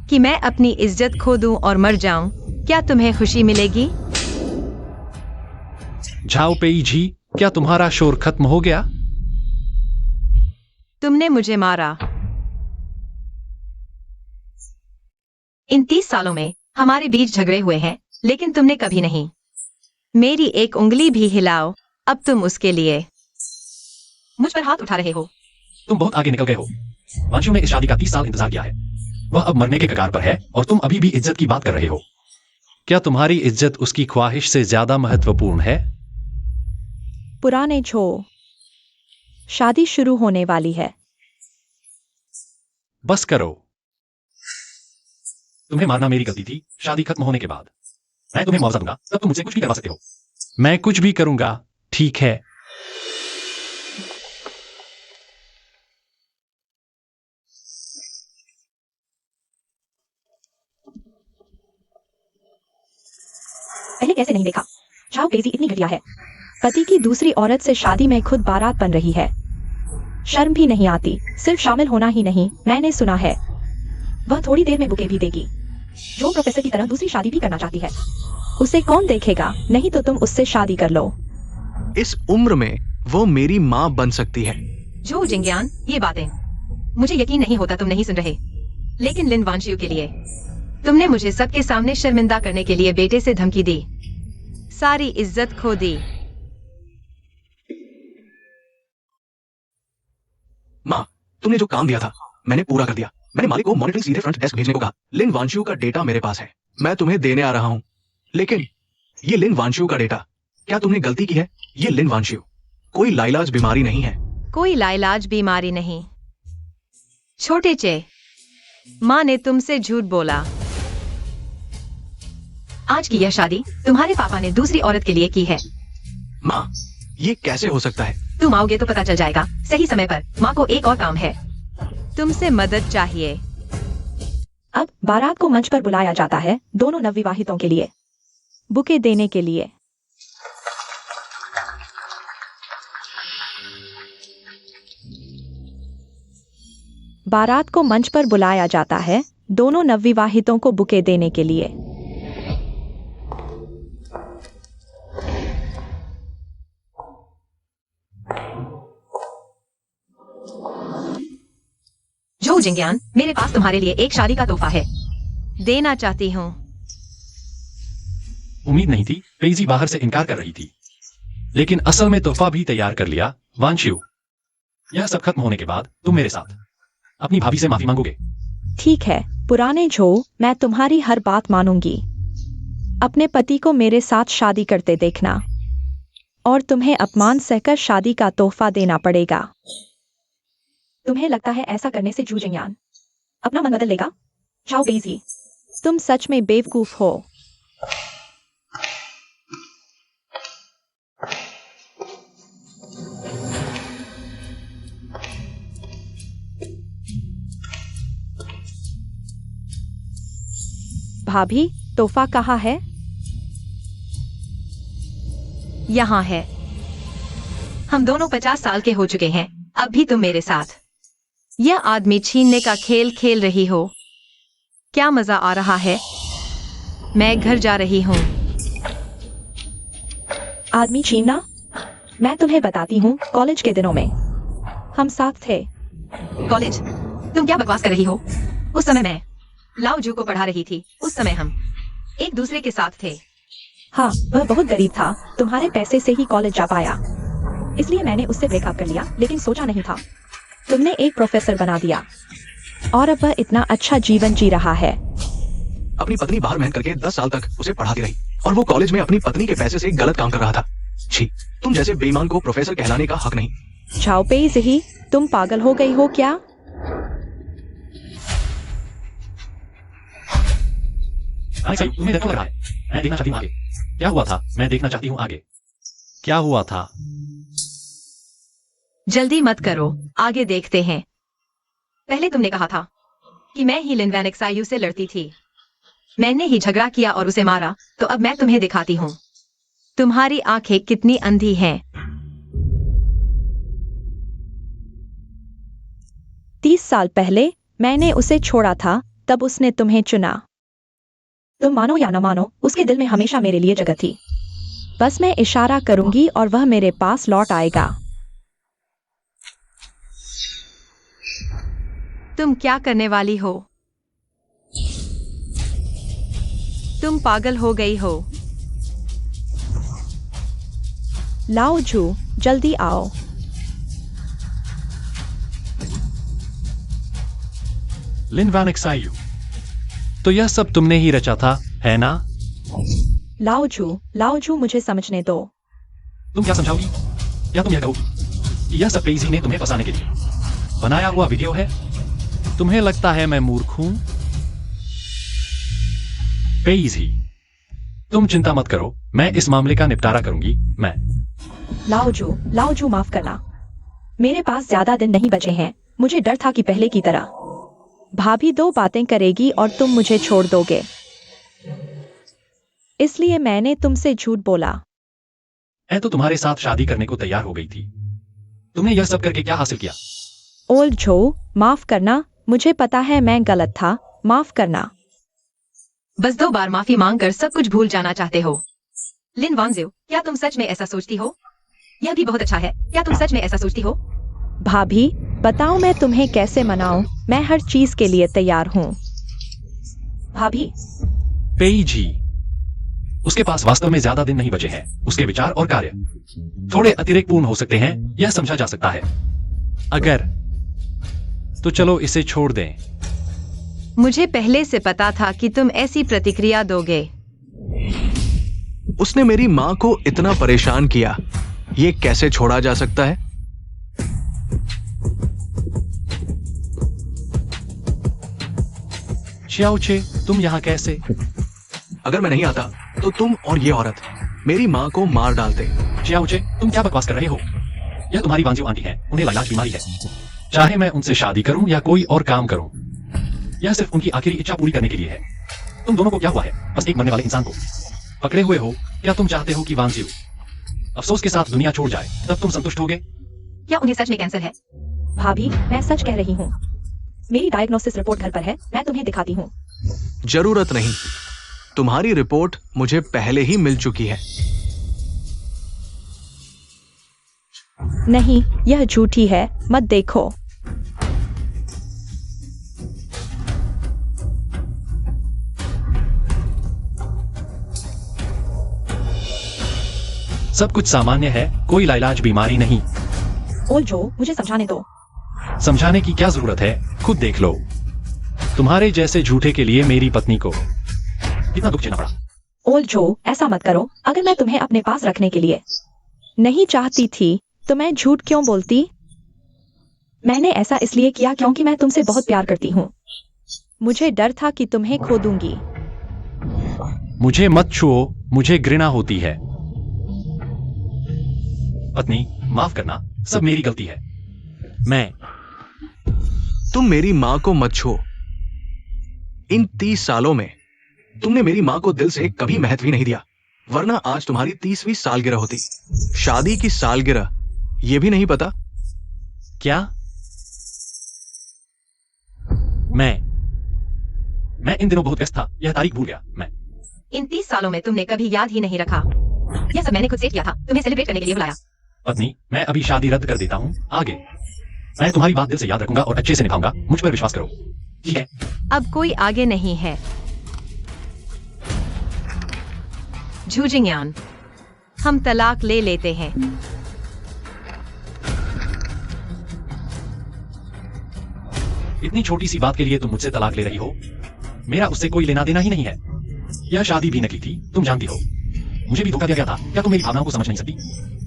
कि मैं अपनी इज्जत खो दूं और मर जाऊं? क्या तुम्हें खुशी मिलेगी? झाओ पेई जी, क्या तुम्हारा शोर खत्म हो गया? तुमने मुझे मारा। इन 30 सालों में हमारे बीच झगड़े हुए हैं, लेकिन तुमने कभी नहीं मेरी एक उंगली भी हिलाओ। अब तुम उसके लिए मुझ पर हाथ उठा रहे हो। तुम बहुत आगे निकल गए हो। वांशु ने इस शादी का 30 साल इंतजार किया है। वह अब मरने के कगार पर है और तुम अभी भी इज्जत की बात कर रहे हो। क्या तुम्हारी इज्जत उसकी ख्वाहिश से ज्यादा महत्वपूर्ण है? पुराने झो, शादी शुरू होने वाली है। बस करो। तुम्हें मारना मेरी गलती थी। शादी खत्म होने के बाद मैं तुम्हें मुआवजा दूंगा, तब तुम मुझसे कुछ भी करवा सकते हो। मैं कुछ भी करूंगा, ठीक है? पहले कैसे नहीं देखा? झाओ पेजी इतनी घटिया है। पति की दूसरी औरत से शादी में खुद बारात बन रही है। शर्म भी नहीं आती। सिर्फ शामिल होना ही नहीं, मैंने सुना है वह थोड़ी देर में बुके भी देगी। जो प्रोफेसर की तरह दूसरी शादी भी करना चाहती है। उसे कौन देखेगा? नहीं तो तुम उससे शादी कर लो। इस उम्र में वो मेरी माँ बन सकती है। जो जिंज्ञान, ये बातें मुझे यकीन नहीं होता तुम नहीं सुन रहे। लेकिन लिन वांशियू के लिए तुमने मुझे सबके सामने शर्मिंदा करने के लिए बेटे से धमकी दी, सारी इज्जत खो दी। माँ, तुमने जो काम दिया था मैंने पूरा कर दिया। मैंने मालिक को मॉनिटरिंग सीधे फ्रंट डेस्क भेजने को कहा। लिन वांशियू का डेटा मेरे पास है, मैं तुम्हें देने आ रहा हूँ। लेकिन ये लिन वांशियू का डेटा, क्या तुमने गलती की है? ये लिन वांशियू कोई लाइलाज बीमारी नहीं है। कोई लाइलाज बीमारी नहीं। छोटे चे, माँ ने तुमसे झूठ बोला। आज की यह शादी तुम्हारे पापा ने दूसरी औरत के लिए की है। माँ, ये कैसे हो सकता है? तुम आओगे तो पता चल जाएगा सही समय पर। माँ को एक और काम है, तुमसे मदद चाहिए। अब बारात को मंच पर बुलाया जाता है, दोनों नवविवाहितों के लिए बुके देने के लिए। बारात को मंच पर बुलाया जाता है, दोनों नवविवाहितों को बुके देने के लिए। जो जिंज्ञान, मेरे पास तुम्हारे लिए एक शादी का तोहफा है, देना चाहती हूँ। उम्मीद नहीं थी। पेजी बाहर से इनकार कर रही थी, लेकिन असल में तोहफा भी तैयार कर लिया। वांशियू, यह सब खत्म होने के बाद तुम मेरे साथ अपनी भाभी से माफी मांगोगे? ठीक है पुराने जो, मैं तुम्हारी हर बात मानूंगी। अपने पति को मेरे साथ शादी करते देखना, और तुम्हें अपमान सहकर शादी का तोहफा देना पड़ेगा। तुम्हें लगता है ऐसा करने से जू जिंज्ञान अपना मन बदल लेगा? जाओ पेजी। तुम सच में बेवकूफ हो। भाभी, तोहफा कहाँ है? यहाँ है। हम दोनों 50 साल के हो चुके हैं, अब भी तुम मेरे साथ यह आदमी छीनने का खेल खेल रही हो। क्या मजा आ रहा है? मैं घर जा रही हूँ। आदमी छीनना? मैं तुम्हें बताती हूँ, कॉलेज के दिनों में हम साथ थे। कॉलेज? तुम क्या बकवास कर रही हो? उस समय मैं लाओ जू को पढ़ा रही थी। उस समय हम एक दूसरे के साथ थे। हाँ, वह बहुत गरीब था, तुम्हारे पैसे से ही कॉलेज जा पाया, इसलिए मैंने उससे ब्रेकअप कर लिया। लेकिन सोचा नहीं था तुमने एक प्रोफेसर बना दिया, और अब वह इतना अच्छा जीवन जी रहा है। अपनी पत्नी बाहर मेहनत करके 10 साल तक उसे पढ़ाती रही, और वो कॉलेज में अपनी पत्नी के पैसे से गलत काम कर रहा था। छी, तुम जैसे बेईमान को प्रोफेसर कहलाने का हक नहीं। छाओ पेजी, तुम पागल हो गई हो क्या? तुम्हें देखने लगा है। मैं देखना चाहती हूँ आगे क्या हुआ था। मैं देखना चाहती हूँ आगे क्या हुआ था। जल्दी मत करो, आगे देखते हैं। पहले तुमने कहा था कि मैं ही लिन वैन एक्सायू से लड़ती थी। मैंने ही झगड़ा किया और उसे मारा, तो अब मैं तुम्हें दिखाती हूँ तुम्हारी आंखें कितनी अंधी हैं। 30 साल पहले मैंने उसे छोड़ा था, तब उसने तुम्हें चुना। तुम मानो या न मानो, उसके दिल में हमेशा मेरे लिए जगह थी। बस मैं इशारा करूंगी और वह मेरे पास लौट आएगा। तुम क्या करने वाली हो? तुम पागल हो गई हो। लाओ जू, जल्दी आओ। लिन वैन एक्सायू, तो यह सब तुमने ही रचा था, है ना? लाओ जू, मुझे समझने दो। तुम क्या समझाओगी? या तुम यह कहोगी कि यह सब पेजी ने तुम्हें फंसाने के लिए बनाया हुआ वीडियो है? तुम्हें लगता है मैं मूर्ख हूं? पेजी, तुम चिंता मत करो, मैं इस मामले का निपटारा करूंगी। मैं लाओ जू, माफ करना, मेरे पास ज्यादा दिन नहीं बचे हैं। मुझे डर था कि पहले की तरह भाभी 2 बातें करेगी और तुम मुझे छोड़ दोगे, इसलिए मैंने तुमसे झूठ बोला। मैं तो तुम्हारे साथ शादी करने को तैयार हो गई थी। तुमने यह सब करके क्या हासिल किया? ओल्ड जो, माफ करना, मुझे पता है मैं गलत था, माफ करना। बस 2 बार माफी मांगकर सब कुछ भूल जाना चाहते हो? लिन वांगजियो, क्या तुम सच में ऐसा सोचती हो? यह भी बहुत अच्छा है। क्या तुम सच में ऐसा सोचती हो? भाभी, बताओ मैं तुम्हें कैसे मनाऊं? मैं हर चीज के लिए तैयार हूँ। भाभी, पेई जी, उसके पास वास्तव में ज्यादा दिन नहीं बचे हैं। उसके विचार और कार्य थोड़े अतिरेकपूर्ण हो सकते हैं, यह समझा जा सकता है। अगर तो चलो इसे छोड़ दें। मुझे पहले से पता था कि तुम ऐसी प्रतिक्रिया दोगे। उसने मेरी माँ को इतना परेशान किया, ये कैसे छोड़ा जा सकता है? श्याओचे, तुम यहाँ कैसे? अगर मैं नहीं आता तो तुम और ये औरत मेरी माँ को मार डालते। श्याओचे, तुम क्या बकवास कर रहे हो? यह तुम्हारी वांजियो आंटी है, उन्हें लाइलाज बीमारी है। चाहे मैं उनसे शादी करूं या कोई और काम करूं, यह सिर्फ उनकी आखिरी इच्छा पूरी करने के लिए है। तुम दोनों को क्या हुआ है? बस एक मरने वाले इंसान को पकड़े हुए हो। क्या तुम चाहते हो कि वांजियो अफसोस के साथ दुनिया छोड़ जाए? तब तुम संतुष्ट होगे? क्या उन्हें सच में कैंसर है? भाभी, मैं सच कह रही हूँ। मेरी डायग्नोसिस रिपोर्ट घर पर है, मैं तुम्हें दिखाती हूँ। जरूरत नहीं, तुम्हारी रिपोर्ट मुझे पहले ही मिल चुकी है। नहीं, यह झूठी है, मत देखो। सब कुछ सामान्य है, कोई लाइलाज बीमारी नहीं। ओल जो, मुझे समझाने दो। समझाने की क्या जरूरत है? खुद देख लो। तुम्हारे जैसे झूठे के लिए मेरी पत्नी को कितना दुख झेलना पड़ा। ओल जो, ऐसा मत करो। अगर मैं तुम्हें अपने पास रखने के लिए नहीं चाहती थी तो मैं झूठ क्यों बोलती? मैंने ऐसा इसलिए किया क्योंकि मैं तुमसे बहुत प्यार करती हूँ। मुझे डर था कि तुम्हें खो दूंगी। मुझे मत छुओ, मुझे घृणा होती है। पत्नी, माफ करना, सब मेरी गलती है। तुम मेरी माँ को मत छुओ। इन 30 सालों में तुमने मेरी माँ को दिल से कभी महत्व ही नहीं दिया, वरना आज तुम्हारी 30वीं सालगिरह होती। शादी की सालगिरह, यह भी नहीं पता? क्या? मैं इन दिनों बहुत व्यस्त था, यह तारीख भूल गया। मैं इन 30 सालों में तुमने कभी याद ही नहीं रखा। यह सब मैंने खुद से किया था, तुम्हें सेलिब्रेट करने के लिए बुलाया। पत्नी, मैं अभी शादी रद्द कर देता हूँ। आगे मैं तुम्हारी बात दिल से याद रखूंगा और अच्छे से निभाऊंगा। मुझ पर विश्वास करो, ठीक है? अब कोई आगे नहीं है। झूजिंगयान, हम तलाक ले लेते हैं। इतनी छोटी सी बात के लिए तुम मुझसे तलाक ले रही हो? मेरा उससे कोई लेना देना ही नहीं है। यह शादी भी नकली थी, तुम जानती हो। मुझे भी धोखा दिया गया था। क्या तुम मेरी भावनाओं को समझ नहीं सकती?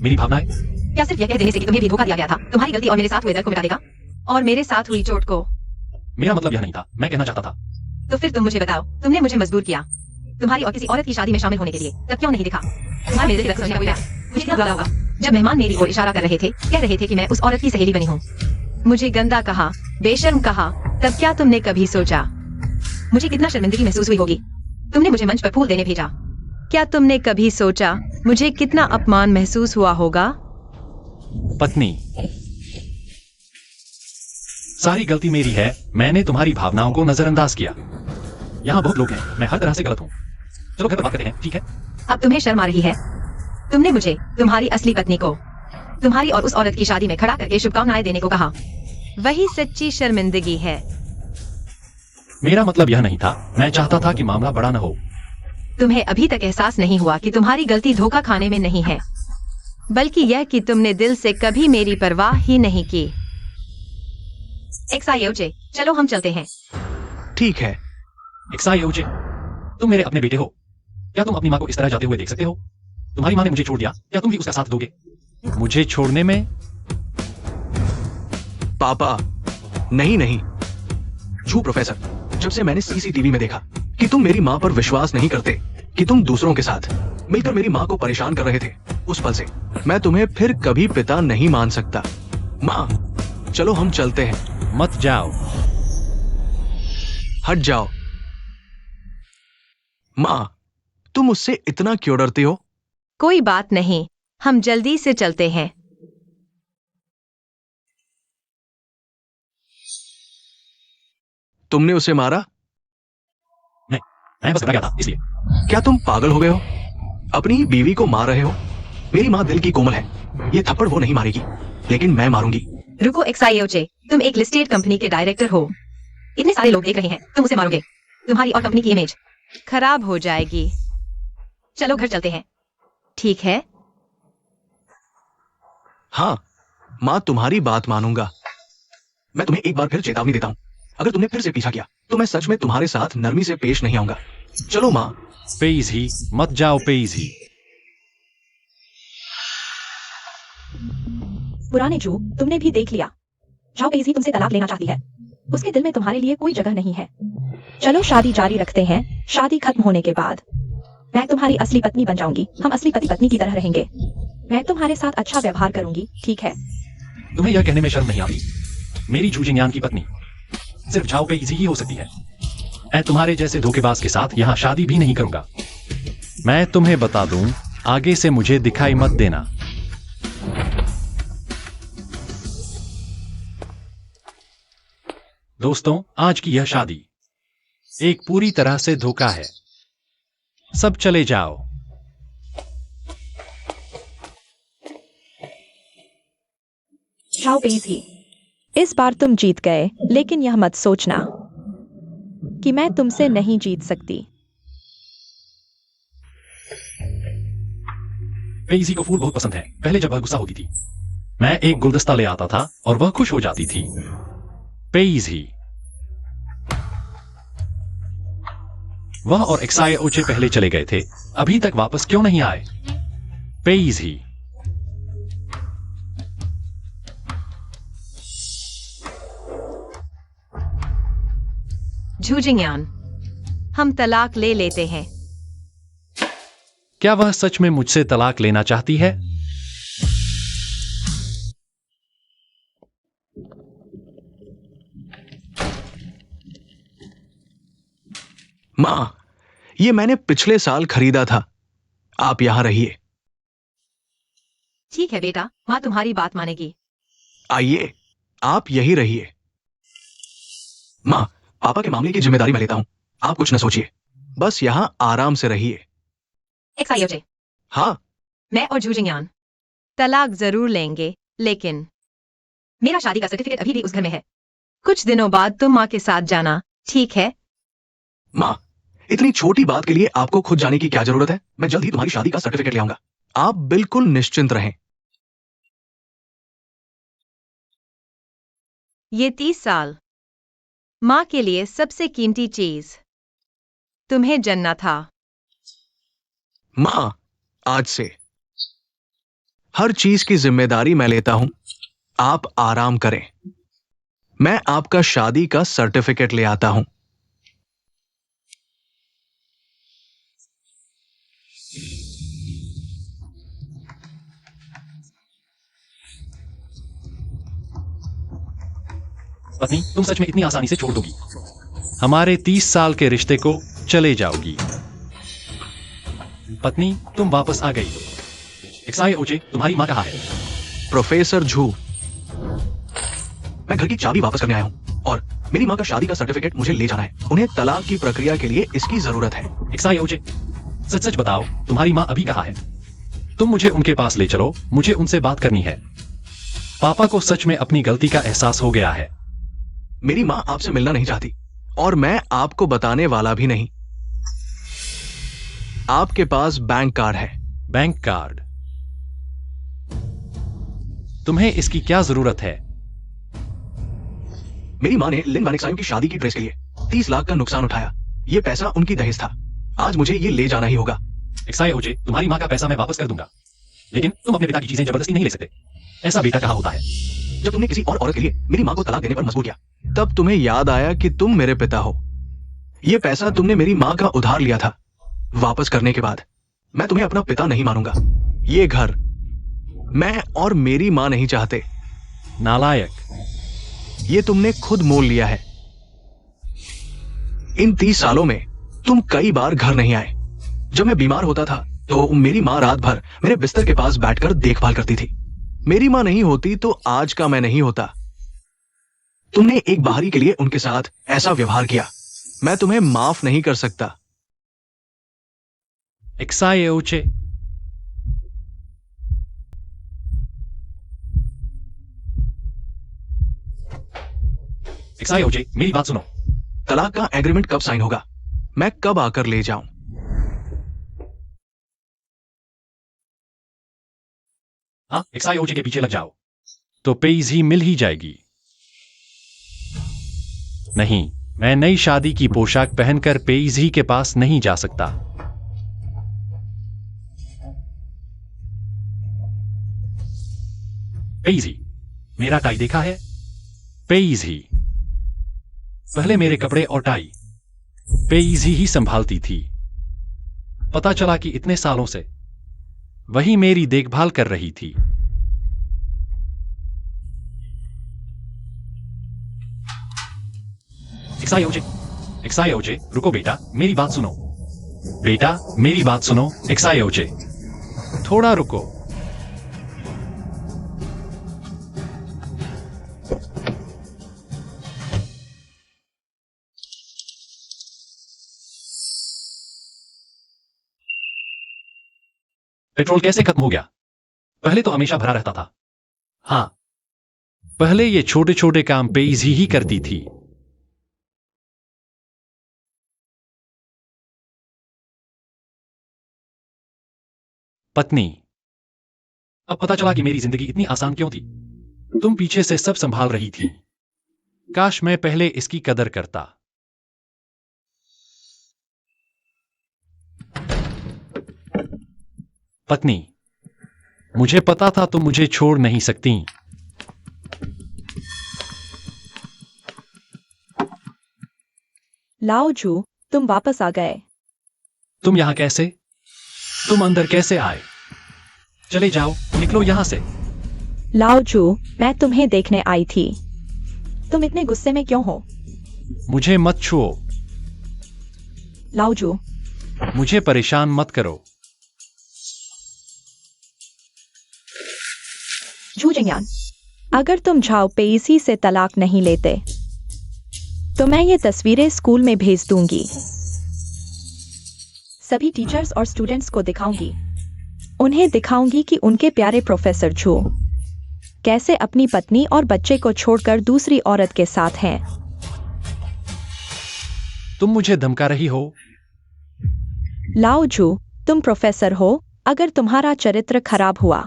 मेरी भावनाएं क्या सिर्फ यह कह देने से कि तुम्हें भी धोखा दिया गया था तुम्हारी गलती और मेरे साथ हुए दर्द को मिटा देगा? और मेरे साथ हुई चोट को? मेरा मतलब यह नहीं था, मैं कहना चाहता था। तो फिर तुम मुझे बताओ, तुमने मुझे मजबूर किया तुम्हारी और किसी औरत की शादी में शामिल होने के लिए, तब क्यों नहीं दिखा? तुम्हारे मेरे दिल का सोचने का कोई बात? मुझे क्या बुरा होगा जब मेहमान मेरी ओर इशारा कर रहे थे, कह रहे थे कि मैं उस औरत की सहेली बनी हूँ। मुझे गंदा कहा, बेशर्म कहा, तब क्या तुमने कभी सोचा मुझे कितना शर्मिंदगी महसूस हुई होगी? तुमने मुझे मंच पर फूल देने भेजा। क्या तुमने कभी सोचा मुझे कितना अपमान महसूस हुआ होगा? पत्नी, सारी गलती मेरी है। मैंने तुम्हारी भावनाओं को नजरअंदाज किया। यहाँ बहुत लोग हैं, मैं हर तरह से गलत हूँ। चलो घर पर बात करते हैं, ठीक है? अब तुम्हें शर्म आ रही है? तुमने मुझे तुम्हारी असली पत्नी को तुम्हारी और उस औरत की शादी में खड़ा करके शुभकामनाएं देने को कहा। वही सच्ची शर्मिंदगी है। मेरा मतलब यह नहीं था। मैं चाहता था कि मामला बड़ा न हो। तुम्हें अभी तक एहसास नहीं हुआ कि तुम्हारी गलती धोखा खाने में नहीं है, बल्कि यह कि तुमने दिल से कभी मेरी परवाह ही नहीं की। एक्सायोजे, चलो हम चलते हैं। ठीक है। एक्सायोजे, तुम मेरे अपने बेटे हो। क्या तुम अपनी माँ को इस तरह जाते हुए देख सकते हो? तुम्हारी माँ ने मुझे छोड़ दिया, क्या तुम भी उसका साथ दोगे? मुझे छोड़ने में? पापा, नहीं नहीं। झू प्रोफेसर, जब से मैंने सीसीटीवी में देखा कि तुम मेरी माँ पर विश्वास नहीं करते, कि तुम दूसरों के साथ मिलकर मेरी माँ को परेशान कर रहे थे, उस पल से मैं तुम्हें फिर कभी पिता नहीं मान सकता। माँ, चलो हम चलते हैं। मत जाओ। हट जाओ। माँ, तुम मुझसे इतना क्यों डरती हो? कोई बात नहीं, हम जल्दी से चलते हैं। तुमने उसे मारा? मैं बस घबरा गया था, इसलिए। क्या तुम पागल हो गए हो? अपनी ही बीवी को मार रहे हो? मेरी माँ दिल की कोमल है, ये थप्पड़ वो नहीं मारेगी, लेकिन मैं मारूंगी। रुको एक्साईओचे, तुम एक लिस्टेड कंपनी के डायरेक्टर हो। इतने सारे लोग देख रहे हैं, तुम उसे मारोगे, तुम्हारी और कंपनी की इमेज खराब हो जाएगी। चलो घर चलते हैं। ठीक है? हाँ माँ, तुम्हारी बात मानूंगा। मैं तुम्हें एक बार फिर चेतावनी देता हूँ, अगर तुमने फिर से पीछा किया तो मैं सच में तुम्हारे साथ नरमी से पेश नहीं आऊंगा। चलो माँ। पेइजी, मत जाओ पेइजी। पुराने जू, तुमने भी देख लिया। जाओ पेइजी तुमसे तलाक लेना चाहती है। उसके दिल में तुम्हारे लिए कोई जगह नहीं है। चलो शादी जारी रखते हैं। शादी खत्म होने के बाद मैं तुम्हारी असली पत्नी बन जाऊंगी। हम असली पति पत्नी की तरह रहेंगे। मैं तुम्हारे साथ अच्छा व्यवहार करूंगी, ठीक है? तुम्हें यह कहने में शर्म नहीं आती? मेरी जूजिंगयान की पत्नी सिर्फ झाओ पेइजी ही हो सकती है। मैं तुम्हारे जैसे धोखेबाज के साथ यहाँ शादी भी नहीं करूंगा। मैं तुम्हें बता दूं, आगे से मुझे दिखाई मत देना। दोस्तों, आज की यह शादी एक पूरी तरह से धोखा है। सब चले जाओ। जाओ पेइजी। इस बार तुम जीत गए, लेकिन यह मत सोचना कि मैं तुमसे नहीं जीत सकती। पेइजी को फूल बहुत पसंद है। पहले जब वह गुस्सा होती थी, मैं एक गुलदस्ता ले आता था और वह खुश हो जाती थी। पेइजी। वह और एक्साईओचे पहले चले गए थे, अभी तक वापस क्यों नहीं आए? पेइजी। झूजिंगयान, हम तलाक ले लेते हैं। क्या वह सच में मुझसे तलाक लेना चाहती है? माँ, ये मैंने पिछले साल खरीदा था, आप यहां रहिए। ठीक है बेटा, माँ तुम्हारी बात मानेगी। आइए, आप यही रहिए। माँ, पापा के मामले की जिम्मेदारी मैं लेता हूं, आप कुछ न सोचिए, बस यहां आराम से रहिए। एक्साईओचे, हाँ, मैं और झूजिंगयान तलाक जरूर लेंगे, लेकिन मेरा शादी का सर्टिफिकेट अभी भी उस घर में है। कुछ दिनों बाद तुम माँ के साथ जाना, ठीक है? माँ, इतनी छोटी बात के लिए आपको खुद जाने की क्या जरूरत है? मैं जल्द ही तुम्हारी शादी का सर्टिफिकेट ले आऊंगा। आप बिल्कुल निश्चिंत रहें। ये 30 साल माँ के लिए सबसे कीमती चीज तुम्हें जानना था। माँ, आज से हर चीज की जिम्मेदारी मैं लेता हूं, आप आराम करें। मैं आपका शादी का सर्टिफिकेट ले आता हूं। पत्नी, तुम सच में इतनी आसानी से छोड़ दोगी? हमारे 30 साल के रिश्ते को चले जाओगी? पत्नी, तुम वापस आ गई। एक्साईओचे, तुम्हारी माँ कहाँ है? प्रोफेसर झू, मैं घर की चाबी वापस करने आया हूं और मेरी माँ का शादी का सर्टिफिकेट मुझे ले जाना है। उन्हें तलाक की प्रक्रिया के लिए इसकी जरूरत है। एक्साईओचे, सच सच बताओ, तुम्हारी माँ अभी कहाँ है? तुम मुझे उनके पास ले चलो, मुझे उनसे बात करनी है। पापा को सच में अपनी गलती का एहसास हो गया है। मेरी माँ आपसे मिलना नहीं चाहती और मैं आपको बताने वाला भी नहीं। आपके पास बैंक कार्ड है। Bank card? तुम्हें इसकी क्या जरूरत है? मेरी माँ ने लिन वानिक्साइम की शादी की ड्रेस के लिए 30 लाख का नुकसान उठाया। ये पैसा उनकी दहेज था। आज मुझे ये ले जाना ही होगा। एक्साईओचे, तुम्हारी माँ का पैसा मैं वापस कर दूंगा, लेकिन तुम अपने पिता की चीजें जबरदस्ती नहीं ले सकते। ऐसा बेटा कहाँ होता है? जब तुमने किसी और औरत के लिए मेरी माँ को तलाक देने पर मजबूर किया, तब तुम्हें याद आया कि तुम मेरे पिता हो। ये पैसा तुमने मेरी माँ का उधार लिया था। वापस करने के बाद मैं तुम्हें अपना पिता नहीं मानूंगा। ये घर मैं और मेरी माँ नहीं चाहते। नालायक। ये तुमने खुद मोल लिया है। इन 30 सालों में तुम कई बार घर नहीं आए। जब मैं बीमार होता था तो मेरी माँ रात भर मेरे बिस्तर के पास बैठकर देखभाल करती थी। मेरी माँ नहीं होती तो आज का मैं नहीं होता। तुमने एक बाहरी के लिए उनके साथ ऐसा व्यवहार किया। मैं तुम्हें माफ नहीं कर सकता। एक्साईओचे, XIOJ, मेरी बात सुनो। तलाक का एग्रीमेंट कब साइन होगा? मैं कब आकर ले जाऊं? हाँ, XIOJ के पीछे लग जाओ तो पेज ही मिल ही जाएगी। नहीं, मैं नई शादी की पोशाक पहनकर पेज ही के पास नहीं जा सकता। पेज ही, मेरा टाई देखा है? पेज ही, पहले मेरे कपड़े और टाई पेज ही संभालती थी। पता चला कि इतने सालों से वही मेरी देखभाल कर रही थी। XIOJ, रुको बेटा, मेरी बात सुनो। बेटा, मेरी बात सुनो, XIOJ, थोड़ा रुको। पेट्रोल कैसे खत्म हो गया? पहले तो हमेशा भरा रहता था। हाँ, पहले ये छोटे छोटे काम पेज ही करती थी। पत्नी, अब पता चला कि मेरी जिंदगी इतनी आसान क्यों थी। तुम पीछे से सब संभाल रही थी। काश मैं पहले इसकी कदर करता। पत्नी, मुझे पता था तुम मुझे छोड़ नहीं सकती। लाओजू, तुम वापस आ गए। तुम यहां कैसे? तुम अंदर कैसे आए? चले जाओ, निकलो यहां से। लाओजू, मैं तुम्हें देखने आई थी। तुम इतने गुस्से में क्यों हो? मुझे मत छुओ। लाओजू, मुझे परेशान मत करो। झूजिंगयान, अगर तुम झाओ पेइसी से तलाक नहीं लेते तो मैं ये तस्वीरें स्कूल में भेज दूंगी। सभी टीचर्स और स्टूडेंट्स को दिखाऊंगी। उन्हें दिखाऊंगी कि उनके प्यारे प्रोफेसर झू कैसे अपनी पत्नी और बच्चे को छोड़कर दूसरी औरत के साथ हैं। तुम मुझे धमका रही हो? लाओजू, तुम प्रोफेसर हो। अगर तुम्हारा चरित्र खराब हुआ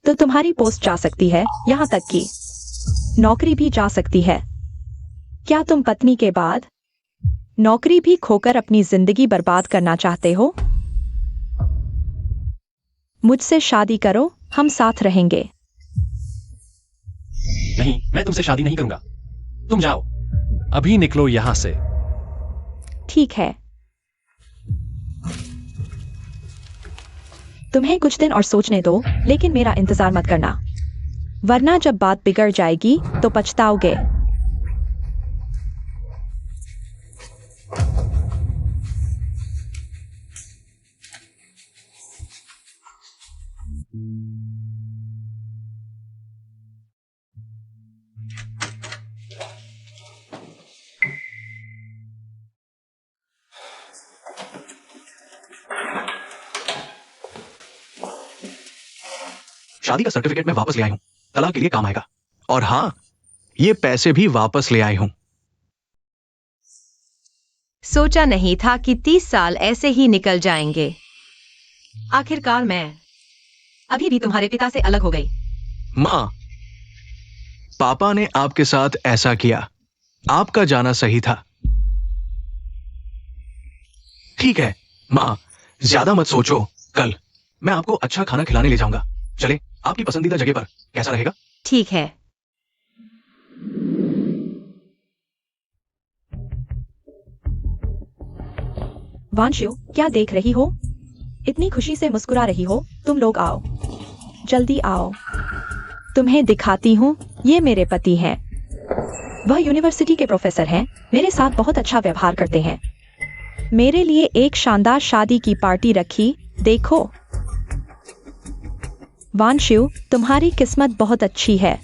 तो तुम्हारी पोस्ट जा सकती है, यहां तक कि नौकरी भी जा सकती है। क्या तुम पत्नी के बाद नौकरी भी खोकर अपनी जिंदगी बर्बाद करना चाहते हो? मुझसे शादी करो, हम साथ रहेंगे। नहीं, मैं तुमसे शादी नहीं करूंगा। तुम जाओ, अभी निकलो यहां से। ठीक है, तुम्हें कुछ दिन और सोचने दो, लेकिन मेरा इंतजार मत करना, वरना जब बात बिगड़ जाएगी तो पछताओगे। शादी का सर्टिफिकेट मैं वापस ले आई हूं, तलाक के लिए काम आएगा। और हाँ, ये पैसे भी वापस ले आई हूं। सोचा नहीं था कि 30 साल ऐसे ही निकल जाएंगे। आखिरकार मैं अभी भी तुम्हारे पिता से अलग हो गई। माँ, पापा ने आपके साथ ऐसा किया, आपका जाना सही था। ठीक है माँ, ज्यादा मत सोचो। कल मैं आपको अच्छा खाना खिलाने ले जाऊंगा। चले, आपकी पसंदीदा जगह पर। कैसा रहेगा? ठीक है। वांशु, क्या देख रही हो? इतनी खुशी से मुस्कुरा रही हो। तुम लोग आओ, जल्दी आओ। तुम्हें दिखाती हूँ, ये मेरे पति हैं। वह यूनिवर्सिटी के प्रोफेसर हैं, मेरे साथ बहुत अच्छा व्यवहार करते हैं। मेरे लिए एक शानदार शादी की पार्टी रखी, देखो। वांशु, तुम्हारी किस्मत बहुत अच्छी है।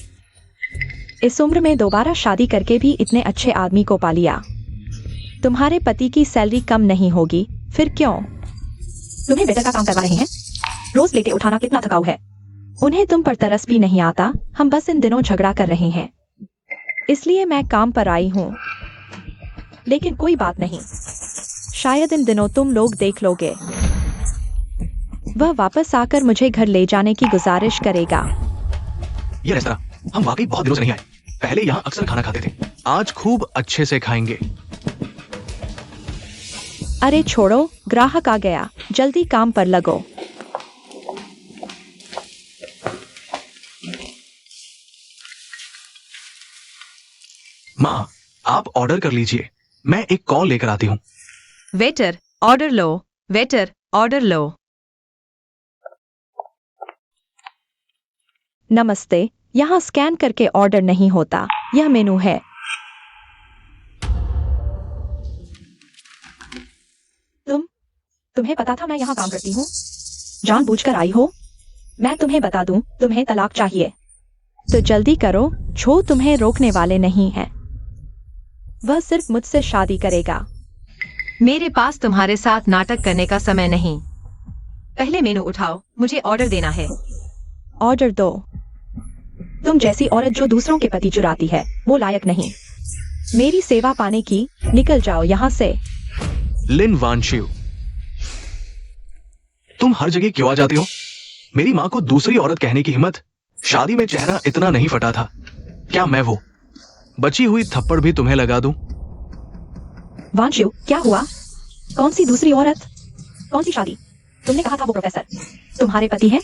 इस उम्र में दोबारा शादी करके भी इतने अच्छे आदमी को पा लिया। तुम्हारे पति की सैलरी कम नहीं होगी, फिर क्यों? तुम्हें बेटर का काम करवा रहे हैं। रोज लेटे उठाना कितना थकाऊ है। उन्हें तुम पर तरस भी नहीं आता। हम बस इन दिनों झगड़ा कर रहे हैं। इसलिए मैं काम पर आई हूँ। लेकिन कोई बात नहीं, शायद इन दिनों तुम लोग देख लोगे। वह वापस आकर मुझे घर ले जाने की गुजारिश करेगा। ये रेस्तरां हम वाकई बहुत दिनों से नहीं आए। पहले यहाँ अक्सर खाना खाते थे। आज खूब अच्छे से खाएंगे। अरे छोड़ो, ग्राहक आ गया, जल्दी काम पर लगो। माँ, आप ऑर्डर कर लीजिए, मैं एक कॉल लेकर आती हूँ। Waiter, order low. Waiter, order low. नमस्ते, यहाँ स्कैन करके ऑर्डर नहीं होता, यह मेनू है। तुम्हें पता था मैं यहाँ काम करती हूँ? जानबूझकर आई हो? मैं तुम्हें बता दूं, तुम्हें तलाक चाहिए। तो जल्दी करो, जो तुम्हें रोकने वाले नहीं हैं। वह सिर्फ मुझसे शादी करेगा। मेरे पास तुम्हारे साथ नाटक करने का समय नहीं। पहले मेनू उठाओ, मुझे ऑर्डर देना है। ऑर्डर दो। तुम जैसी औरत जो दूसरों के पति चुराती है, वो लायक नहीं। मेरी सेवा पाने की, निकल जाओ यहाँ से। लिन वानशिव, तुम हर जगह क्यों आ जाती हो? मेरी माँ को दूसरी औरत कहने की हिम्मत? शादी में चेहरा इतना नहीं फटा था। क्या मैं वो बची हुई थप्पड़ भी तुम्हें लगा दूं? वानशिव, क्या हुआ? कौन सी दूसरी औरत? कौन सी शादी? तुमने कहा था वो प्रोफेसर तुम्हारे पति हैं?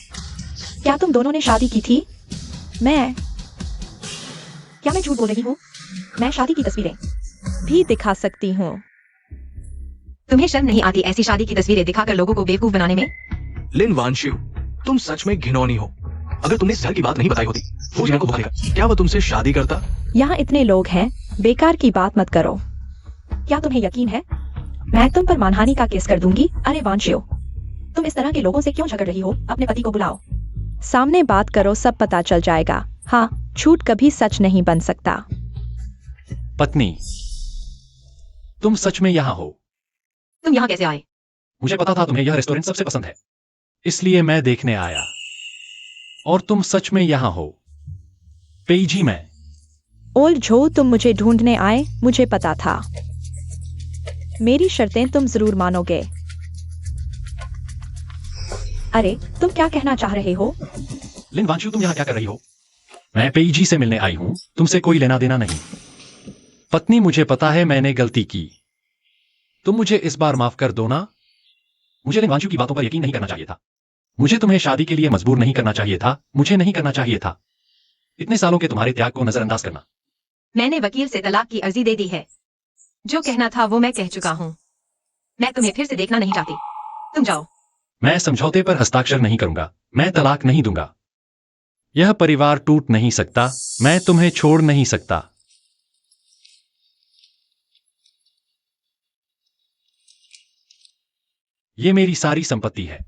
क्या तुम दोनों ने शादी की थी? क्या मैं झूठ बोल रही हूँ? मैं शादी की तस्वीरें भी दिखा सकती हूँ। तुम्हें शर्म नहीं आती ऐसी शादी की तस्वीरें दिखाकर लोगों को बेवकूफ बनाने में? लिन वानशिव, तुम सच में घिनौनी हो। अगर तुमने सर की बात नहीं बताई होती, वो जिना को बुखारेगा, क्या वो तुमसे शादी करता? यहाँ इतने लोग हैं, बेकार की बात मत करो। क्या तुम्हें यकीन है? मैं तुम पर मानहानि का केस कर दूंगी। अरे वानशिव, तुम इस तरह के लोगों से क्यों झगड़ रही हो? अपने पति को बुलाओ। सामने बात करो, सब पता चल जाएगा। हाँ, झूठ कभी सच नहीं बन सकता। पत्नी, तुम सच में यहाँ हो? तुम यहाँ कैसे आए? मुझे पता था तुम्हें यह रेस्टोरेंट सबसे पसंद है, इसलिए मैं देखने आया। और तुम सच में यहाँ हो? पेईजी में। ओल्ड जो, तुम मुझे ढूंढने आए, मुझे पता था। मेरी शर्तें तुम जरूर मानोगे। अरे, तुम क्या कहना चाह रहे हो? लिन वानशिव, तुम यहाँ क्या कर रही हो? मैं पेईजी से मिलने आई हूँ, तुमसे कोई लेना देना नहीं। पत्नी, मुझे पता है मैंने गलती की। तुम मुझे इस बार माफ कर दो ना? मुझे लिन वानशिव की बातों पर यकीन नहीं करना चाहिए था। मुझे तुम्हें शादी के लिए मजबूर नहीं करना चाहिए था। मुझे नहीं करना चाहिए था। इतने सालों के तुम्हारे त्याग को नजरअंदाज करना। मैंने वकील से तलाक की अर्जी दे दी है। जो कहना था वो मैं कह चुका हूँ। मैं तुम्हें फिर से देखना नहीं चाहती। तुम जाओ। मैं समझौते पर हस्ताक्षर नहीं करूंगा। मैं तलाक नहीं दूंगा। यह परिवार टूट नहीं सकता। मैं तुम्हें छोड़ नहीं सकता। ये मेरी सारी संपत्ति है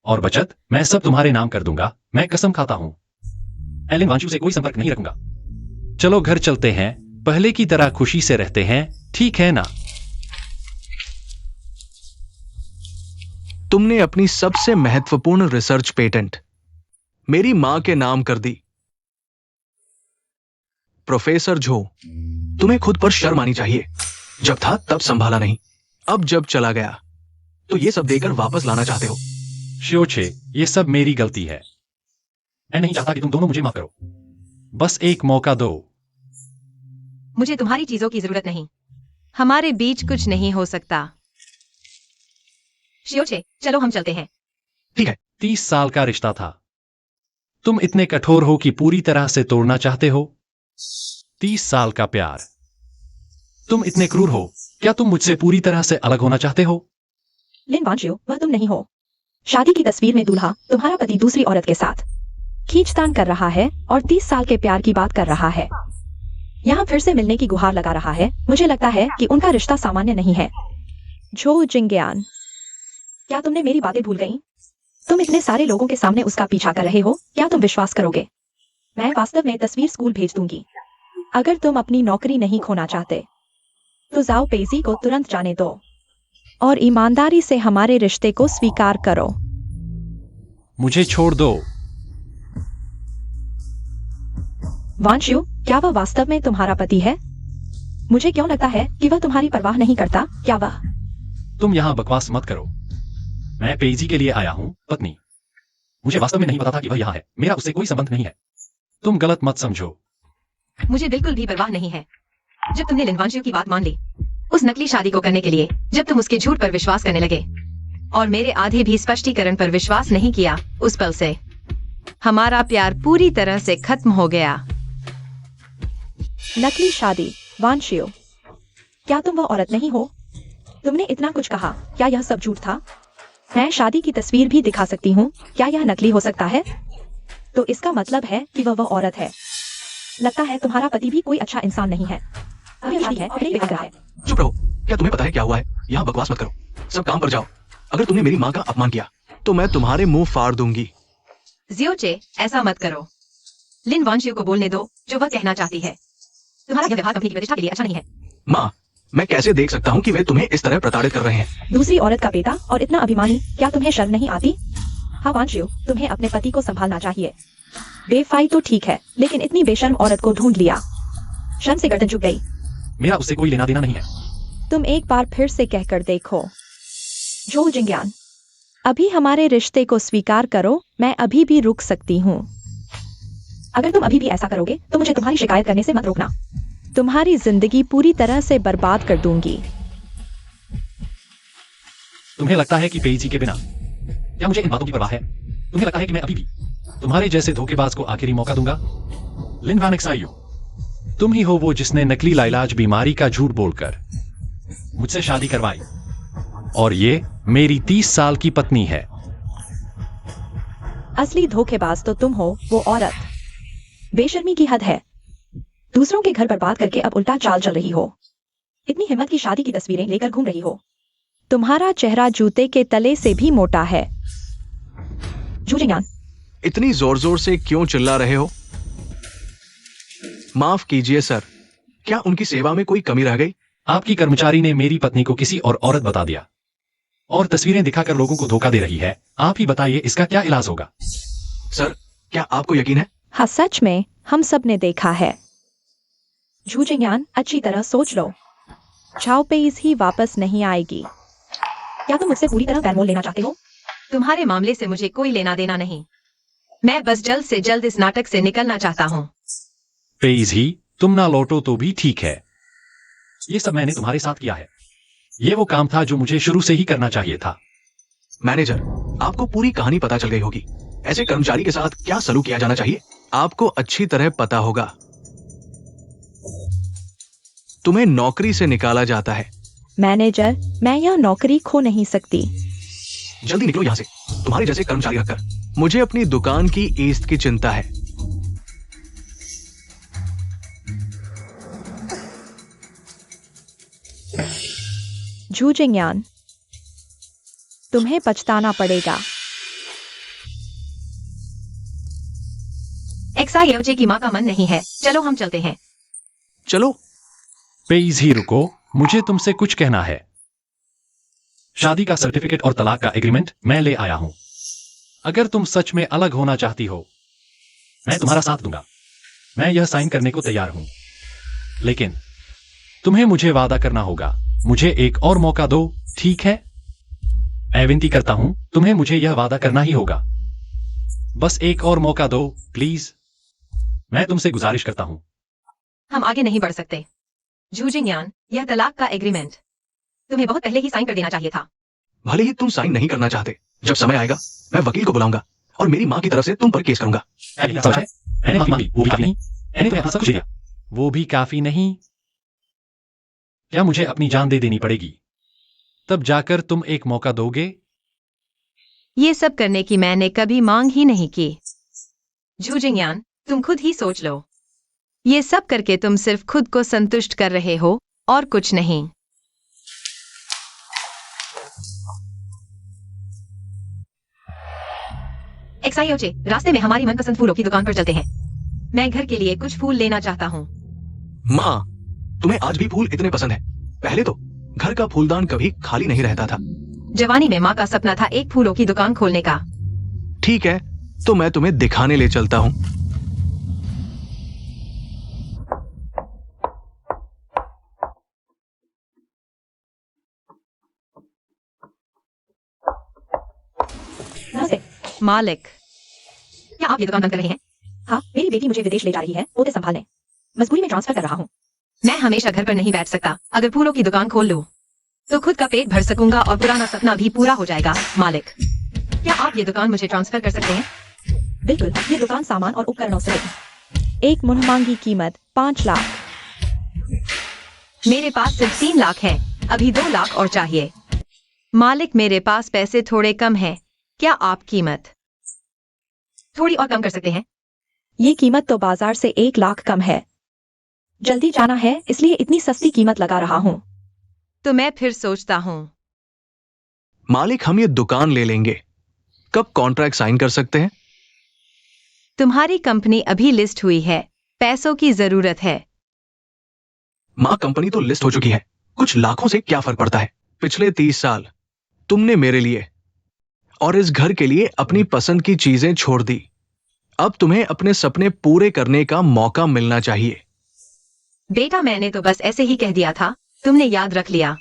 और बचत मैं सब तुम्हारे नाम कर दूंगा। मैं कसम खाता हूं। एलिन वानशिव से कोई संपर्क नहीं रखूंगा। चलो घर चलते हैं, पहले की तरह खुशी से रहते हैं, ठीक है ना? तुमने अपनी सबसे महत्वपूर्ण रिसर्च पेटेंट मेरी मां के नाम कर दी। प्रोफेसर झो, तुम्हें खुद पर शर्म आनी चाहिए। जब था तब संभाला नहीं, अब जब चला गया तो ये सब देकर वापस लाना चाहते हो। शियोचे, ये सब मेरी गलती है। मैं नहीं चाहता कि तुम दोनों मुझे माफ करो। बस एक मौका दो। मुझे तुम्हारी चीजों की जरूरत नहीं। हमारे बीच कुछ नहीं हो सकता। शियोचे, चलो हम चलते हैं। ठीक है। 30 साल का रिश्ता था। तुम इतने कठोर हो कि पूरी तरह से तोड़ना चाहते हो? 30 साल का प्यार। तुम इतने क्रूर हो। क्या तुम मुझसे पूरी तरह से अलग होना चाहते हो? लिन वानशिव, वह तुम नहीं हो। शादी की तस्वीर में दूल्हा तुम्हारा पति दूसरी औरत के साथ खींचतान कर रहा है और 30 साल के प्यार की बात कर रहा है। यहाँ फिर से मिलने की गुहार लगा रहा है। मुझे लगता है कि उनका रिश्ता सामान्य नहीं है। झो जिंगयान, क्या तुमने मेरी बातें भूल गई? तुम इतने सारे लोगों के सामने उसका पीछा कर रहे हो, क्या तुम विश्वास करोगे? मैं वास्तव में तस्वीर स्कूल भेज दूंगी। अगर तुम अपनी नौकरी नहीं खोना चाहते तो जाओ पेईजी को तुरंत जाने दो और ईमानदारी से हमारे रिश्ते को स्वीकार करो। मुझे छोड़ दो। वानशिव, क्या वह वास्तव में तुम्हारा पति है? मुझे क्यों लगता है कि वह तुम्हारी परवाह नहीं करता? क्या वह? तुम यहाँ बकवास मत करो। मैं पेजी के लिए आया हूँ, पत्नी। मुझे वास्तव में नहीं पता था कि वह यहाँ है। मेरा उससे कोई संबंध नहीं है। तुम गलत मत समझो। मुझे बिल्कुल भी परवाह नहीं है। जब तुमने लिनवांशु की बात मान ली, उस नकली शादी को करने के लिए, जब तुम उसके झूठ पर विश्वास करने लगे और मेरे आधे भी स्पष्टीकरण पर विश्वास नहीं किया, उस पल से हमारा प्यार पूरी तरह से खत्म हो गया। नकली शादी, वांशियो, क्या तुम वह औरत नहीं हो? तुमने इतना कुछ कहा, क्या यह सब झूठ था? मैं शादी की तस्वीर भी दिखा सकती हूँ, क्या यह नकली हो सकता है? तो इसका मतलब है कि वह औरत है। लगता है तुम्हारा पति भी कोई अच्छा इंसान नहीं है। अभी शादी है, नहीं दिखा रहा है। चुप रहो। क्या तुम्हें पता है क्या हुआ है? यहाँ बकवास मत करो। सब काम पर जाओ। अगर तुमने मेरी माँ का अपमान किया तो मैं तुम्हारे मुंह फाड़ दूंगी। जियोचे, ऐसा मत करो। लिनवांशु को बोलने दो जो वह कहना चाहती है। तुम्हारा यह व्यवहार कंपनी की प्रतिष्ठा के लिए अच्छा नहीं है। माँ, मैं कैसे देख सकता हूँ कि वे तुम्हें इस तरह प्रताड़ित कर रहे हैं? दूसरी औरत का बेटा और इतना अभिमानी, क्या तुम्हें शर्म नहीं आती? हाँ वांशियो, तुम्हें अपने पति को संभालना चाहिए। बेफाई तो ठीक है, लेकिन इतनी बेशर्म औरत को ढूंढ लिया। शर्म से गर्दन झुक गई। मेरा उससे कोई लेना देना नहीं है। तुम एक बार फिर से कहकर देखो। जो जिंज्ञान, अभी हमारे रिश्ते को स्वीकार करो। मैं अभी भी रुक सकती हूँ। अगर तुम अभी भी ऐसा करोगे तो मुझे तुम्हारी शिकायत करने से मत रोकना। तुम्हारी जिंदगी पूरी तरह से बर्बाद कर दूंगी। तुम्हें लगता है कि पेजी के बिना क्या मुझे इन बातों की परवाह है? तुम्हें लगता है कि मैं अभी भी तुम्हारे जैसे धोखेबाज को आखिरी मौका दूंगा? लिन वैन एक्साइयो, तुम ही हो वो जिसने नकली लाइलाज बीमारी का झूठ बोलकर मुझसे शादी करवाई, और ये मेरी 30 साल की पत्नी है। असली धोखेबाज तो तुम हो, वो औरत। बेशर्मी की हद है। दूसरों के घर बर्बाद करके अब उल्टा चाल चल रही हो। इतनी हिम्मत की शादी की तस्वीरें लेकर घूम रही हो। तुम्हारा चेहरा जूते के तले से भी मोटा है। जूजियान, इतनी जोर जोर से क्यों चिल्ला रहे हो? माफ कीजिए सर, क्या उनकी सेवा में कोई कमी रह गई? आपकी कर्मचारी ने मेरी पत्नी को किसी और औरत बता दिया और तस्वीरें दिखाकर लोगों को धोखा दे रही है। आप ही बताइए इसका क्या इलाज होगा? सर, क्या आपको यकीन है? हाँ, सच में हम सब ने देखा है। जूजियान, अच्छी तरह सोच लो। छाओ पेइज ही वापस नहीं आएगी। क्या तुम मुझसे पूरी तरह पैनमोल लेना चाहते हो? तुम्हारे मामले से मुझे कोई लेना देना नहीं। मैं बस जल्द से जल्द इस नाटक से निकलना चाहता हूँ। पेज ही, तुम ना लौटो तो भी ठीक है। ये सब मैंने तुम्हारे साथ किया है। ये वो काम था जो मुझे शुरू से ही करना चाहिए था। मैनेजर, आपको पूरी कहानी पता चल गई होगी। ऐसे कर्मचारी के साथ क्या सलूक किया जाना चाहिए आपको अच्छी तरह पता होगा। तुम्हें नौकरी से निकाला जाता है। मैनेजर, मैं यह नौकरी खो नहीं सकती। जल्दी निकलो यहाँ से। तुम्हारे जैसे कर्मचारी रखकर मुझे अपनी दुकान की ईस्ट की चिंता है। जूजियान, तुम्हें पछताना पड़ेगा। एक्सायोचे की माँ का मन नहीं है। चलो हम चलते हैं। चलो। पेज ही रुको, मुझे तुमसे कुछ कहना है। शादी का सर्टिफिकेट और तलाक का एग्रीमेंट मैं ले आया हूं। अगर तुम सच में अलग होना चाहती हो, मैं तुम्हारा साथ दूंगा। मैं यह साइन करने को तैयार हूं, लेकिन तुम्हें मुझे वादा करना होगा। मुझे एक और मौका दो, ठीक है? मैं विनती करता हूं, तुम्हें मुझे यह वादा करना ही होगा। बस एक और मौका दो, प्लीज। मैं तुमसे गुजारिश करता हूं। हम आगे नहीं बढ़ सकते। जूजियान, यह तलाक का एग्रीमेंट तुम्हें बहुत पहले ही साइन कर देना चाहिए था। भले ही तुम साइन नहीं करना चाहते, जब समय आएगा मैं वकील को बुलाऊंगा और मेरी माँ की तरफ से तुम पर केस करूंगा। मैंने माफी मांगी, वो भी काफी नहीं। मैंने तुम्हें अपना सब कुछ दिया, वो भी काफी नहीं। क्या मुझे अपनी जान दे देनी पड़ेगी, तब जाकर तुम एक मौका दोगे? ये सब करने की मैंने कभी मांग ही नहीं की। जूजियान, तुम खुद ही सोच लो। ये सब करके तुम सिर्फ खुद को संतुष्ट कर रहे हो और कुछ नहीं। एक्सायोचे, रास्ते में हमारी मनपसंद फूलों की दुकान पर चलते हैं। मैं घर के लिए कुछ फूल लेना चाहता हूँ। माँ, तुम्हें आज भी फूल इतने पसंद है। पहले तो घर का फूलदान कभी खाली नहीं रहता था। जवानी में माँ का सपना था एक फूलों की दुकान खोलने का। ठीक है, तो मैं तुम्हें दिखाने ले चलता हूँ। मालिक, क्या आप ये दुकान बंद कर रहे हैं? हाँ, मेरी बेटी मुझे विदेश ले जा रही है, पोते संभालने। मजबूरी में ट्रांसफर कर रहा हूँ। मैं हमेशा घर पर नहीं बैठ सकता। अगर फूलों की दुकान खोल लूं, तो खुद का पेट भर सकूंगा और पुराना सपना भी पूरा हो जाएगा। मालिक, क्या आप ये दुकान मुझे ट्रांसफर कर सकते हैं? बिल्कुल, ये दुकान सामान और उपकरणों से बनी। एक मुनमांगी कीमत 5 लाख। मेरे पास सिर्फ 3 लाख है, अभी 2 लाख और चाहिए। मालिक, मेरे पास पैसे थोड़े कम हैं। क्या आप कीमत थोड़ी और कम कर सकते हैं? ये कीमत तो बाजार से 1 लाख कम है। जल्दी जाना है, इसलिए इतनी सस्ती कीमत लगा रहा हूँ। तो मैं फिर सोचता हूँ। मालिक, हम ये दुकान ले लेंगे। कब कॉन्ट्रैक्ट साइन कर सकते हैं? तुम्हारी कंपनी अभी लिस्ट हुई है, पैसों की जरूरत है। माँ, कंपनी तो लिस्ट हो चुकी है, कुछ लाखों से क्या फर्क पड़ता है। पिछले 30 साल तुमने मेरे लिए और इस घर के लिए अपनी पसंद की चीजें छोड़ दी। अब तुम्हें अपने सपने पूरे करने का मौका मिलना चाहिए। बेटा, मैंने तो बस ऐसे ही कह दिया था, तुमने याद रख लिया।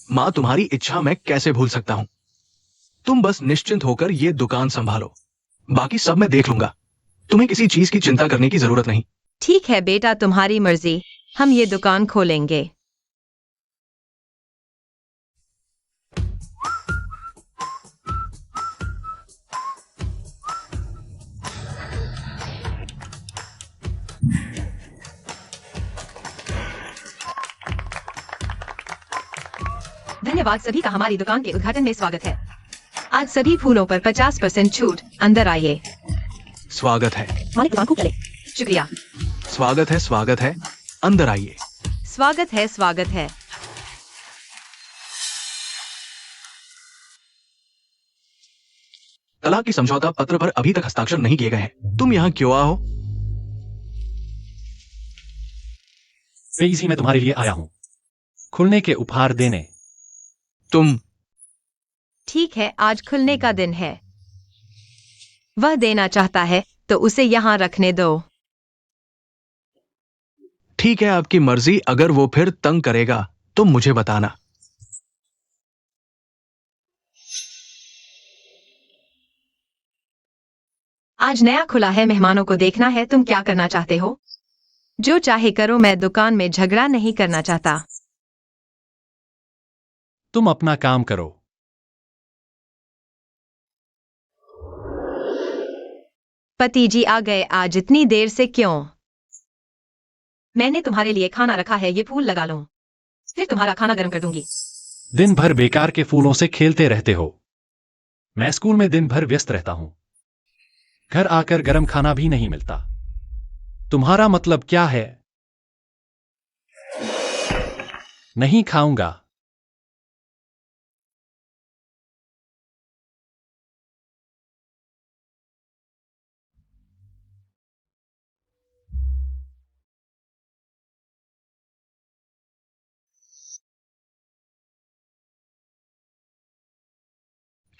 माँ, तुम्हारी इच्छा मैं कैसे भूल सकता हूं। तुम बस निश्चिंत होकर ये दुकान संभालो, बाकी सब मैं देख लूंगा। तुम्हें किसी चीज की चिंता करने की जरूरत नहीं। ठीक है बेटा, तुम्हारी मर्जी, हम ये दुकान खोलेंगे। धन्यवाद सभी का हमारी दुकान के उद्घाटन में स्वागत है। आज सभी फूलों पर 50% छूट। अंदर आइए। स्वागत है। मालिक, दुकान को चले। शुक्रिया। स्वागत है, स्वागत है। अंदर आइए। स्वागत है, स्वागत है। तलाक की समझौता पत्र पर अभी तक हस्ताक्षर नहीं किए गए हैं। तुम यहाँ क्यों आओ? पेइजी, मैं तुम्हारे लिए आया हूँ, खुलने के उपहार देने। तुम ठीक है, आज खुलने का दिन है। वह देना चाहता है तो उसे यहाँ रखने दो। ठीक है, आपकी मर्जी। अगर वो फिर तंग करेगा तो मुझे बताना। आज नया खुला है, मेहमानों को देखना है। तुम क्या करना चाहते हो? जो चाहे करो, मैं दुकान में झगड़ा नहीं करना चाहता। तुम अपना काम करो। पति जी आ गए। आज इतनी देर से क्यों? मैंने तुम्हारे लिए खाना रखा है, ये फूल लगा लो, फिर तुम्हारा खाना गर्म कर दूंगी। दिन भर बेकार के फूलों से खेलते रहते हो। मैं स्कूल में दिन भर व्यस्त रहता हूं, घर आकर गर्म खाना भी नहीं मिलता। तुम्हारा मतलब क्या है? नहीं खाऊंगा।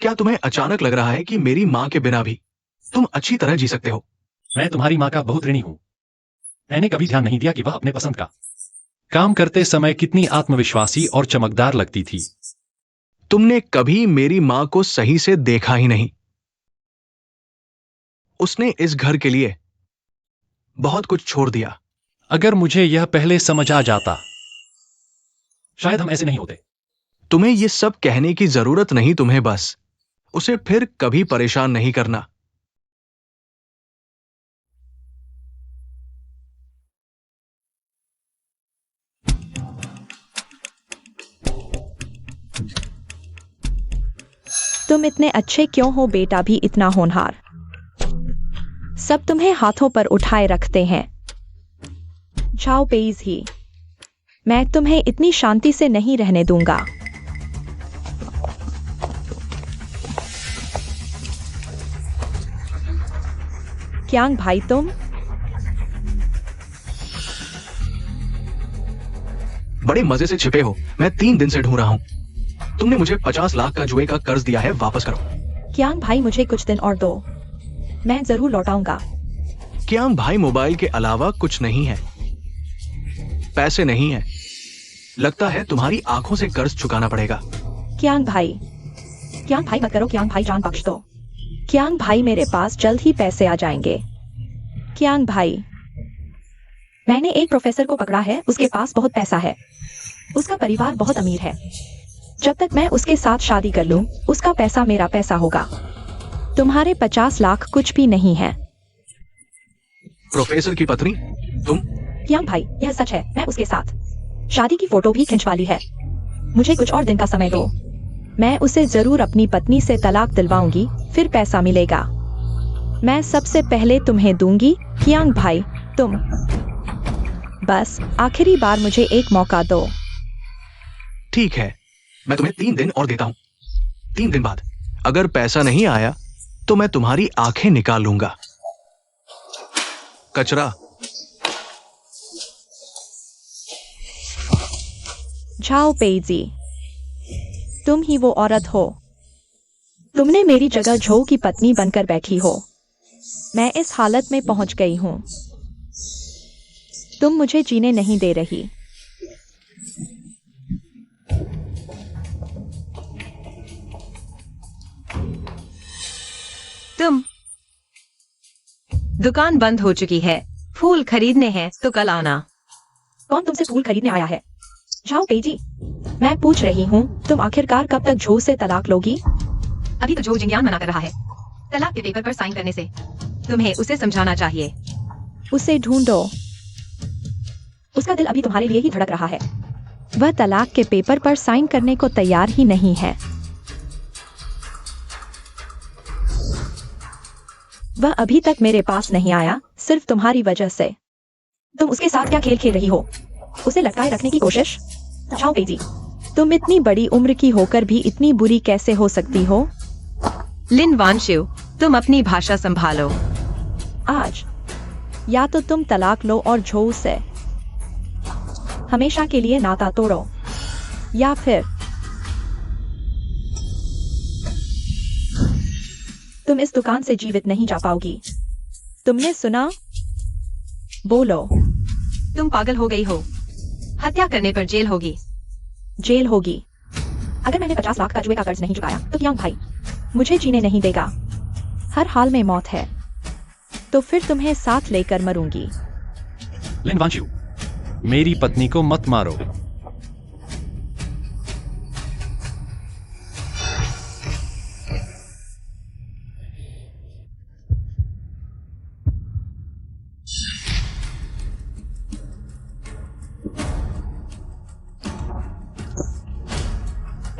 क्या तुम्हें अचानक लग रहा है कि मेरी माँ के बिना भी तुम अच्छी तरह जी सकते हो? मैं तुम्हारी माँ का बहुत ऋणी हूं। मैंने कभी ध्यान नहीं दिया कि वह अपने पसंद का काम करते समय कितनी आत्मविश्वासी और चमकदार लगती थी। तुमने कभी मेरी माँ को सही से देखा ही नहीं। उसने इस घर के लिए बहुत कुछ छोड़ दिया। अगर मुझे यह पहले समझ आ जाता, शायद हम ऐसे नहीं होते। तुम्हें ये सब कहने की जरूरत नहीं। तुम्हें बस उसे फिर कभी परेशान नहीं करना। तुम इतने अच्छे क्यों हो बेटा, भी इतना होनहार। सब तुम्हें हाथों पर उठाए रखते हैं। जाओ पेइज ही, मैं तुम्हें इतनी शांति से नहीं रहने दूंगा। क्यांग भाई, तुम बड़े मजे से छिपे हो। मैं 3 दिन से ढूंढ रहा हूं। तुमने मुझे 50 लाख का जुए का कर्ज दिया है, वापस करो। क्यांग भाई, मुझे कुछ दिन और दो, मैं जरूर लौटाऊंगा। क्यांग भाई, मोबाइल के अलावा कुछ नहीं है, पैसे नहीं है। लगता है तुम्हारी आंखों से कर्ज चुकाना पड़ेगा। क्यांग भाई क्यांग भाई मत करो, क्यांग भाई जान बख्श दो। क्यांग भाई, मेरे पास जल्द ही पैसे आ जाएंगे। क्यांग भाई, मैंने एक प्रोफेसर को पकड़ा है, उसके पास बहुत पैसा है, उसका परिवार बहुत अमीर है। जब तक मैं उसके साथ शादी कर लूं, उसका पैसा मेरा पैसा होगा। तुम्हारे 50 लाख कुछ भी नहीं है। प्रोफेसर की पत्नी तुम? क्यांग भाई, यह सच है, मैं उसके साथ शादी की फोटो भी खिंचवा ली है। मुझे कुछ और दिन का समय दो। मैं उसे जरूर अपनी पत्नी से तलाक दिलवाऊंगी, फिर पैसा मिलेगा। मैं सबसे पहले तुम्हें दूंगी। क्यांग भाई, तुम बस आखिरी बार मुझे एक मौका दो। ठीक है, मैं तुम्हें 3 दिन और देता हूं। 3 दिन बाद अगर पैसा नहीं आया तो मैं तुम्हारी आंखें निकाल लूंगा। कचरा। झाओ पेजी, तुम ही वो औरत हो। तुमने मेरी जगह झो की पत्नी बनकर बैठी हो। मैं इस हालत में पहुंच गई हूं। तुम मुझे जीने नहीं दे रही। तुम दुकान बंद हो चुकी है। फूल खरीदने हैं तो कल आना। कौन तुमसे फूल खरीदने आया है? जाओ पेजी, मैं पूछ रही हूँ, तुम आखिरकार कब तक झो से तलाक लोगी? अभी तो झो जिंगयान मना कर रहा है तलाक के पेपर पर साइन करने से। तुम्हें उसे समझाना चाहिए। उसे ढूंढो। उसका दिल अभी तुम्हारे लिए ही धड़क रहा है। वह तलाक के पेपर पर साइन करने को तैयार ही नहीं है। वह अभी तक मेरे पास नहीं आया, सिर्फ तुम्हारी वजह से। तुम उसके साथ क्या खेल खेल रही हो? उसे लटकाए रखने की कोशिश? जाओ पेजी। तुम इतनी बड़ी उम्र की होकर भी इतनी बुरी कैसे हो सकती हो? लिन वानशिव, तुम अपनी भाषा संभालो। आज या तो तुम तलाक लो और झो से हमेशा के लिए नाता तोड़ो, या फिर तुम इस दुकान से जीवित नहीं जा पाओगी। तुमने सुना? बोलो। तुम पागल हो गई हो। हत्या करने पर जेल होगी। जेल होगी। अगर मैंने 50 लाख का जुए का कर्ज नहीं चुकाया तो क्यांग भाई मुझे जीने नहीं देगा। हर हाल में मौत है, तो फिर तुम्हें साथ लेकर मरूंगी। लिन वांशिउ, मेरी पत्नी को मत मारो।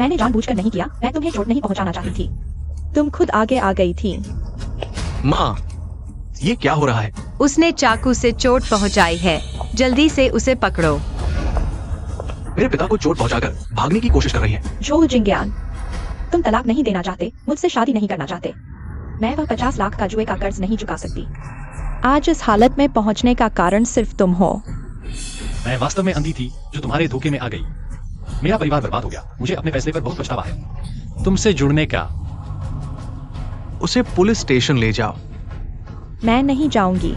मैंने जानबूझकर नहीं किया, मैं तुम्हें चोट नहीं पहुंचाना चाहती थी। तुम खुद आगे आ गई थी। माँ, ये क्या हो रहा है? उसने चाकू से चोट पहुंचाई है। जल्दी से उसे पकड़ो। मेरे पिता को चोट पहुंचाकर भागने की कोशिश कर रही है। झो जिंगयान, तुम तलाक नहीं देना चाहते, मुझसे शादी नहीं करना चाहते। मैं वह 50 लाख का जुए का कर्ज नहीं चुका सकती। आज इस हालत में पहुंचने का कारण सिर्फ तुम हो। मैं वास्तव में अंधी थी जो तुम्हारे धोखे में आ गई। मेरा परिवार बर्बाद हो गया। मुझे अपने फैसले पर बहुत पछतावा है। तुमसे जुड़ने का। उसे पुलिस स्टेशन ले जाओ। मैं नहीं जाऊंगी।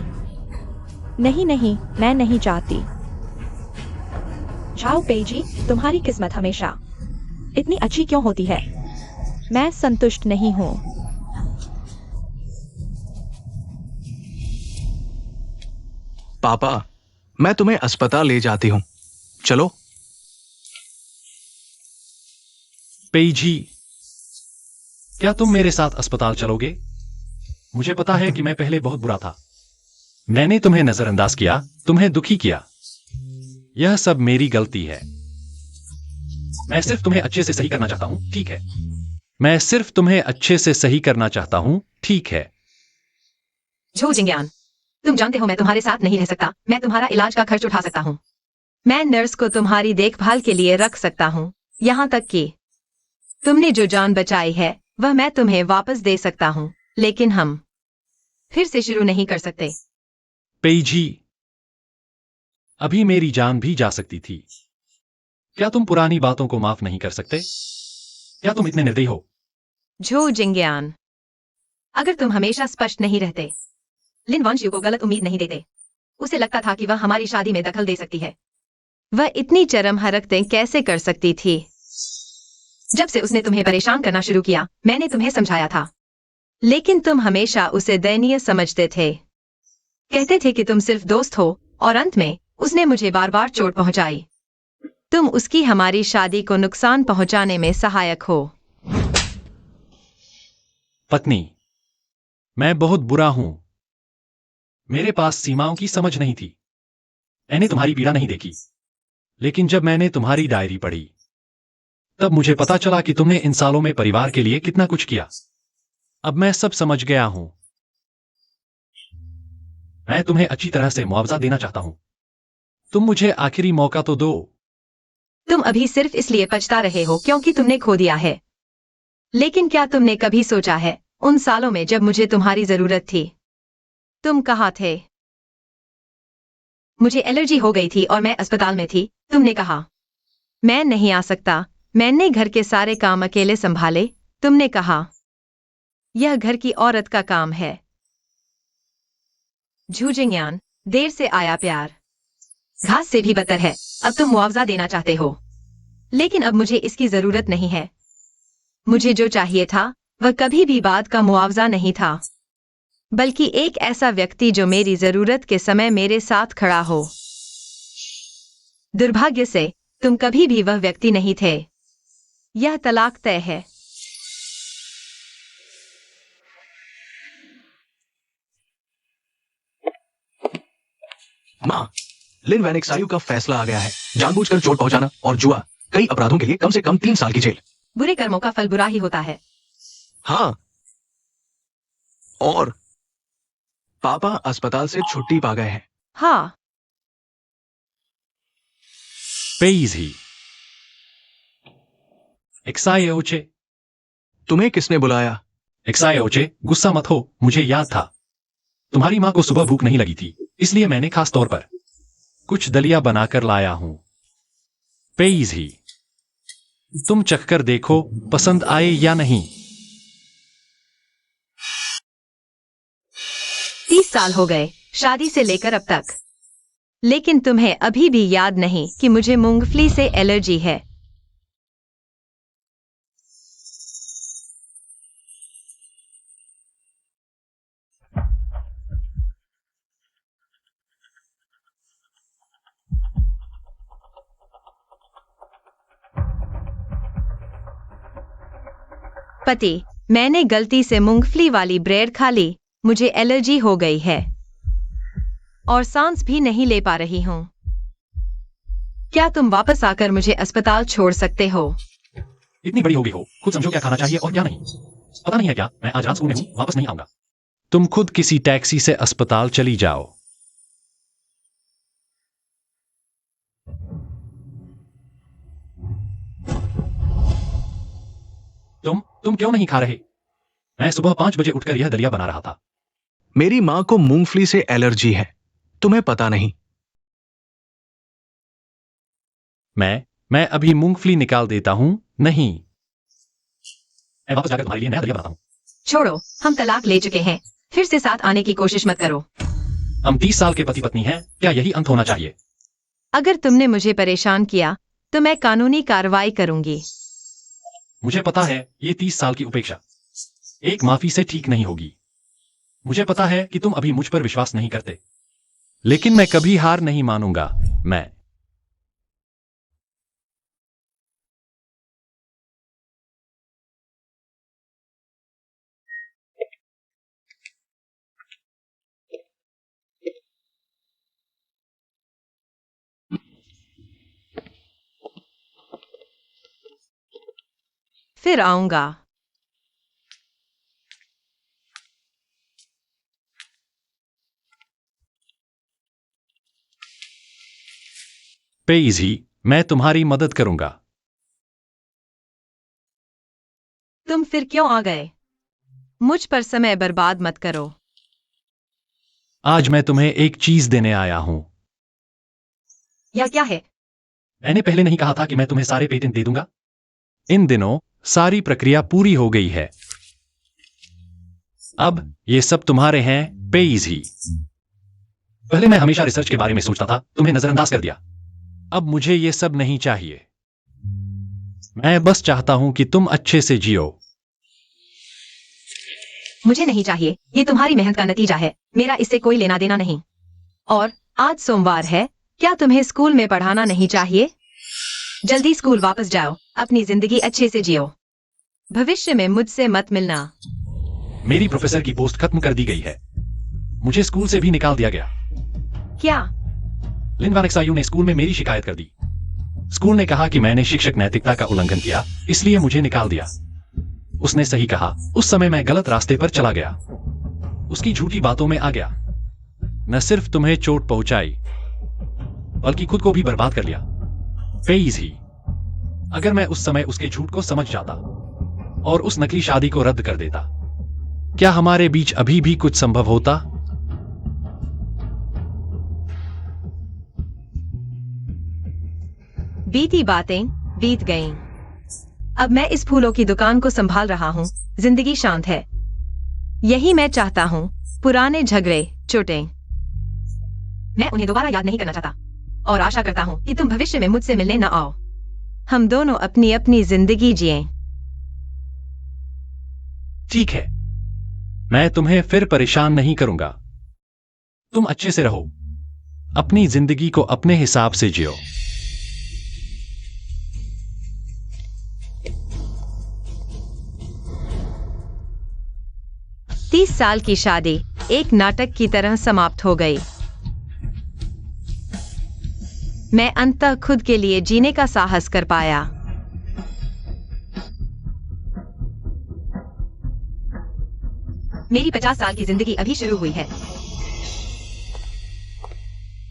नहीं नहीं, मैं नहीं चाहती। जाओ पेजी, तुम्हारी किस्मत हमेशा इतनी अच्छी क्यों होती है? मैं संतुष्ट नहीं हूं। पापा, मैं तुम्हें अस्पताल ले जाती हूँ, चलो। पेजी, क्या तुम मेरे साथ अस्पताल चलोगे? मुझे पता है कि मैं पहले बहुत बुरा था। मैंने तुम्हें नजरअंदाज किया, तुम्हें दुखी किया। यह सब मेरी गलती है। मैं सिर्फ तुम्हें अच्छे से सही करना चाहता हूं, ठीक है? मैं सिर्फ तुम्हें अच्छे से सही करना चाहता हूं, ठीक है? झो जिंगयान, तुम जानते हो मैं तुम्हारे साथ नहीं रह सकता। मैं तुम्हारा इलाज का खर्च उठा सकता हूँ। मैं नर्स को तुम्हारी देखभाल के लिए रख सकता हूँ। यहाँ तक कि तुमने जो जान बचाई है वह मैं तुम्हें वापस दे सकता हूँ, लेकिन हम फिर से शुरू नहीं कर सकते। पेजी, अभी मेरी जान भी जा सकती थी। क्या तुम पुरानी बातों को माफ नहीं कर सकते? क्या तुम इतने निर्दयी हो? झो जिंगयान, अगर तुम हमेशा स्पष्ट नहीं रहते, लिन वांशिउ को गलत उम्मीद नहीं देते, उसे लगता था कि वह हमारी शादी में दखल दे सकती है। वह इतनी चरम हरकतें कैसे कर सकती थी? जब से उसने तुम्हें परेशान करना शुरू किया, मैंने तुम्हें समझाया था, लेकिन तुम हमेशा उसे दयनीय समझते थे। कहते थे कि तुम सिर्फ दोस्त हो, और अंत में उसने मुझे बार बार चोट पहुंचाई। तुम उसकी हमारी शादी को नुकसान पहुंचाने में सहायक हो। पत्नी, मैं बहुत बुरा हूं। मेरे पास सीमाओं की समझ नहीं थी। मैंने तुम्हारी पीड़ा नहीं देखी, लेकिन जब मैंने तुम्हारी डायरी पढ़ी, तब मुझे पता चला कि तुमने इन सालों में परिवार के लिए कितना कुछ किया। अब मैं सब समझ गया हूं। मैं तुम्हें अच्छी तरह से मुआवजा देना चाहता हूं। तुम मुझे आखिरी मौका तो दो। तुम अभी सिर्फ इसलिए पछता रहे हो क्योंकि तुमने खो दिया है। लेकिन क्या तुमने कभी सोचा है, उन सालों में जब मुझे तुम्हारी जरूरत थी, तुम कहाँ थे? मुझे एलर्जी हो गई थी और मैं अस्पताल में थी। तुमने कहा, मैं नहीं आ सकता। मैंने घर के सारे काम अकेले संभाले। तुमने कहा, यह घर की औरत का काम है। झूझिंग्यान, देर से आया प्यार घास से भी बदतर है। अब तुम मुआवजा देना चाहते हो, लेकिन अब मुझे इसकी जरूरत नहीं है। मुझे जो चाहिए था वह कभी भी बाद का मुआवजा नहीं था, बल्कि एक ऐसा व्यक्ति जो मेरी जरूरत के समय मेरे साथ खड़ा हो। दुर्भाग्य से तुम कभी भी वह व्यक्ति नहीं थे। यह तलाक तय है। माँ, लिन वैनिक्सायू का फैसला आ गया है। जानबूझकर चोट पहुंचाना और जुआ, कई अपराधों के लिए कम से कम 3 साल की जेल। बुरे कर्मों का फल बुरा ही होता है। हाँ, और पापा अस्पताल से छुट्टी पा गए हैं। हाँ, पेइजी, एक्सायोचे, तुम्हें किसने बुलाया? एक्सायोचे, गुस्सा मत हो। मुझे याद था तुम्हारी मां को सुबह भूख नहीं लगी थी, इसलिए मैंने खास तौर पर कुछ दलिया बनाकर लाया हूं। पेइजी, तुम चखकर देखो, पसंद आए या नहीं। 30 साल हो गए शादी से लेकर अब तक, लेकिन तुम्हें अभी भी याद नहीं कि मुझे मूंगफली से एलर्जी है। पति, मैंने गलती से मूंगफली वाली ब्रेड खा ली। मुझे एलर्जी हो गई है और सांस भी नहीं ले पा रही हूं। क्या तुम वापस आकर मुझे अस्पताल छोड़ सकते हो? इतनी बड़ी हो गई हो, खुद समझो क्या खाना चाहिए और क्या नहीं। पता नहीं है क्या, मैं आज रात स्कूल में हूं, वापस नहीं आऊंगा। तुम खुद किसी टैक्सी से अस्पताल चली जाओ। तुम क्यों नहीं खा रहे? मैं सुबह 5 बजे उठकर यह दलिया बना रहा था। मेरी माँ को मूंगफली से एलर्जी है, तुम्हें पता नहीं। मैं अभी मूंगफली निकाल देता हूं। नहीं, मैं वापस जाकर तुम्हारे लिए नया दलिया बनाता हूं। छोड़ो, हम तलाक ले चुके हैं। फिर से साथ आने की कोशिश मत करो। हम 30 साल के पति पत्नी हैं, क्या यही अंत होना चाहिए? अगर तुमने मुझे परेशान किया तो मैं कानूनी कार्रवाई करूंगी। मुझे पता है ये 30 साल की उपेक्षा एक माफी से ठीक नहीं होगी। मुझे पता है कि तुम अभी मुझ पर विश्वास नहीं करते, लेकिन मैं कभी हार नहीं मानूंगा। मैं फिर आऊंगा। पेइजी, मैं तुम्हारी मदद करूंगा। तुम फिर क्यों आ गए? मुझ पर समय बर्बाद मत करो। आज मैं तुम्हें एक चीज देने आया हूं। यह क्या है? मैंने पहले नहीं कहा था कि मैं तुम्हें सारे पेटेंट दे दूंगा? इन दिनों सारी प्रक्रिया पूरी हो गई है। अब ये सब तुम्हारे हैं, पेइजी। पहले मैं हमेशा रिसर्च के बारे में सोचता था, तुम्हें नजरअंदाज कर दिया। अब मुझे ये सब नहीं चाहिए। मैं बस चाहता हूं कि तुम अच्छे से जियो। मुझे नहीं चाहिए, ये तुम्हारी मेहनत का नतीजा है, मेरा इससे कोई लेना देना नहीं। और आज सोमवार है, क्या तुम्हें स्कूल में पढ़ाना नहीं चाहिए? जल्दी स्कूल वापस जाओ, अपनी जिंदगी अच्छे से जियो। भविष्य में मुझसे मत मिलना। मेरी प्रोफेसर की पोस्ट खत्म कर दी गई है। मुझे स्कूल से भी निकाल दिया गया। क्या? लिन वानेक्सायू ने स्कूल में मेरी शिकायत कर दी। स्कूल ने कहा कि मैंने शिक्षक नैतिकता का उल्लंघन किया, इसलिए मुझे निकाल दिया। उसने सही कहा, उस समय मैं गलत रास्ते पर चला गया, उसकी झूठी बातों में आ गया। न सिर्फ तुम्हें चोट पहुंचाई, बल्कि खुद को भी बर्बाद कर लिया। फेज ही, अगर मैं उस समय उसके झूठ को समझ जाता और उस नकली शादी को रद्द कर देता, क्या हमारे बीच अभी भी कुछ संभव होता? बीती बातें बीत गईं। अब मैं इस फूलों की दुकान को संभाल रहा हूँ। जिंदगी शांत है, यही मैं चाहता हूँ। पुराने झगड़े, चोटें, मैं उन्हें दोबारा याद नहीं करना चाहता और आशा करता हूँ कि तुम भविष्य में मुझसे मिलने न आओ। हम दोनों अपनी अपनी जिंदगी जिएं। ठीक है, मैं तुम्हें फिर परेशान नहीं करूंगा। तुम अच्छे से रहो, अपनी जिंदगी को अपने हिसाब से जियो। तीस साल की शादी एक नाटक की तरह समाप्त हो गई। मैं अंततः खुद के लिए जीने का साहस कर पाया। मेरी 50 साल की जिंदगी अभी शुरू हुई है।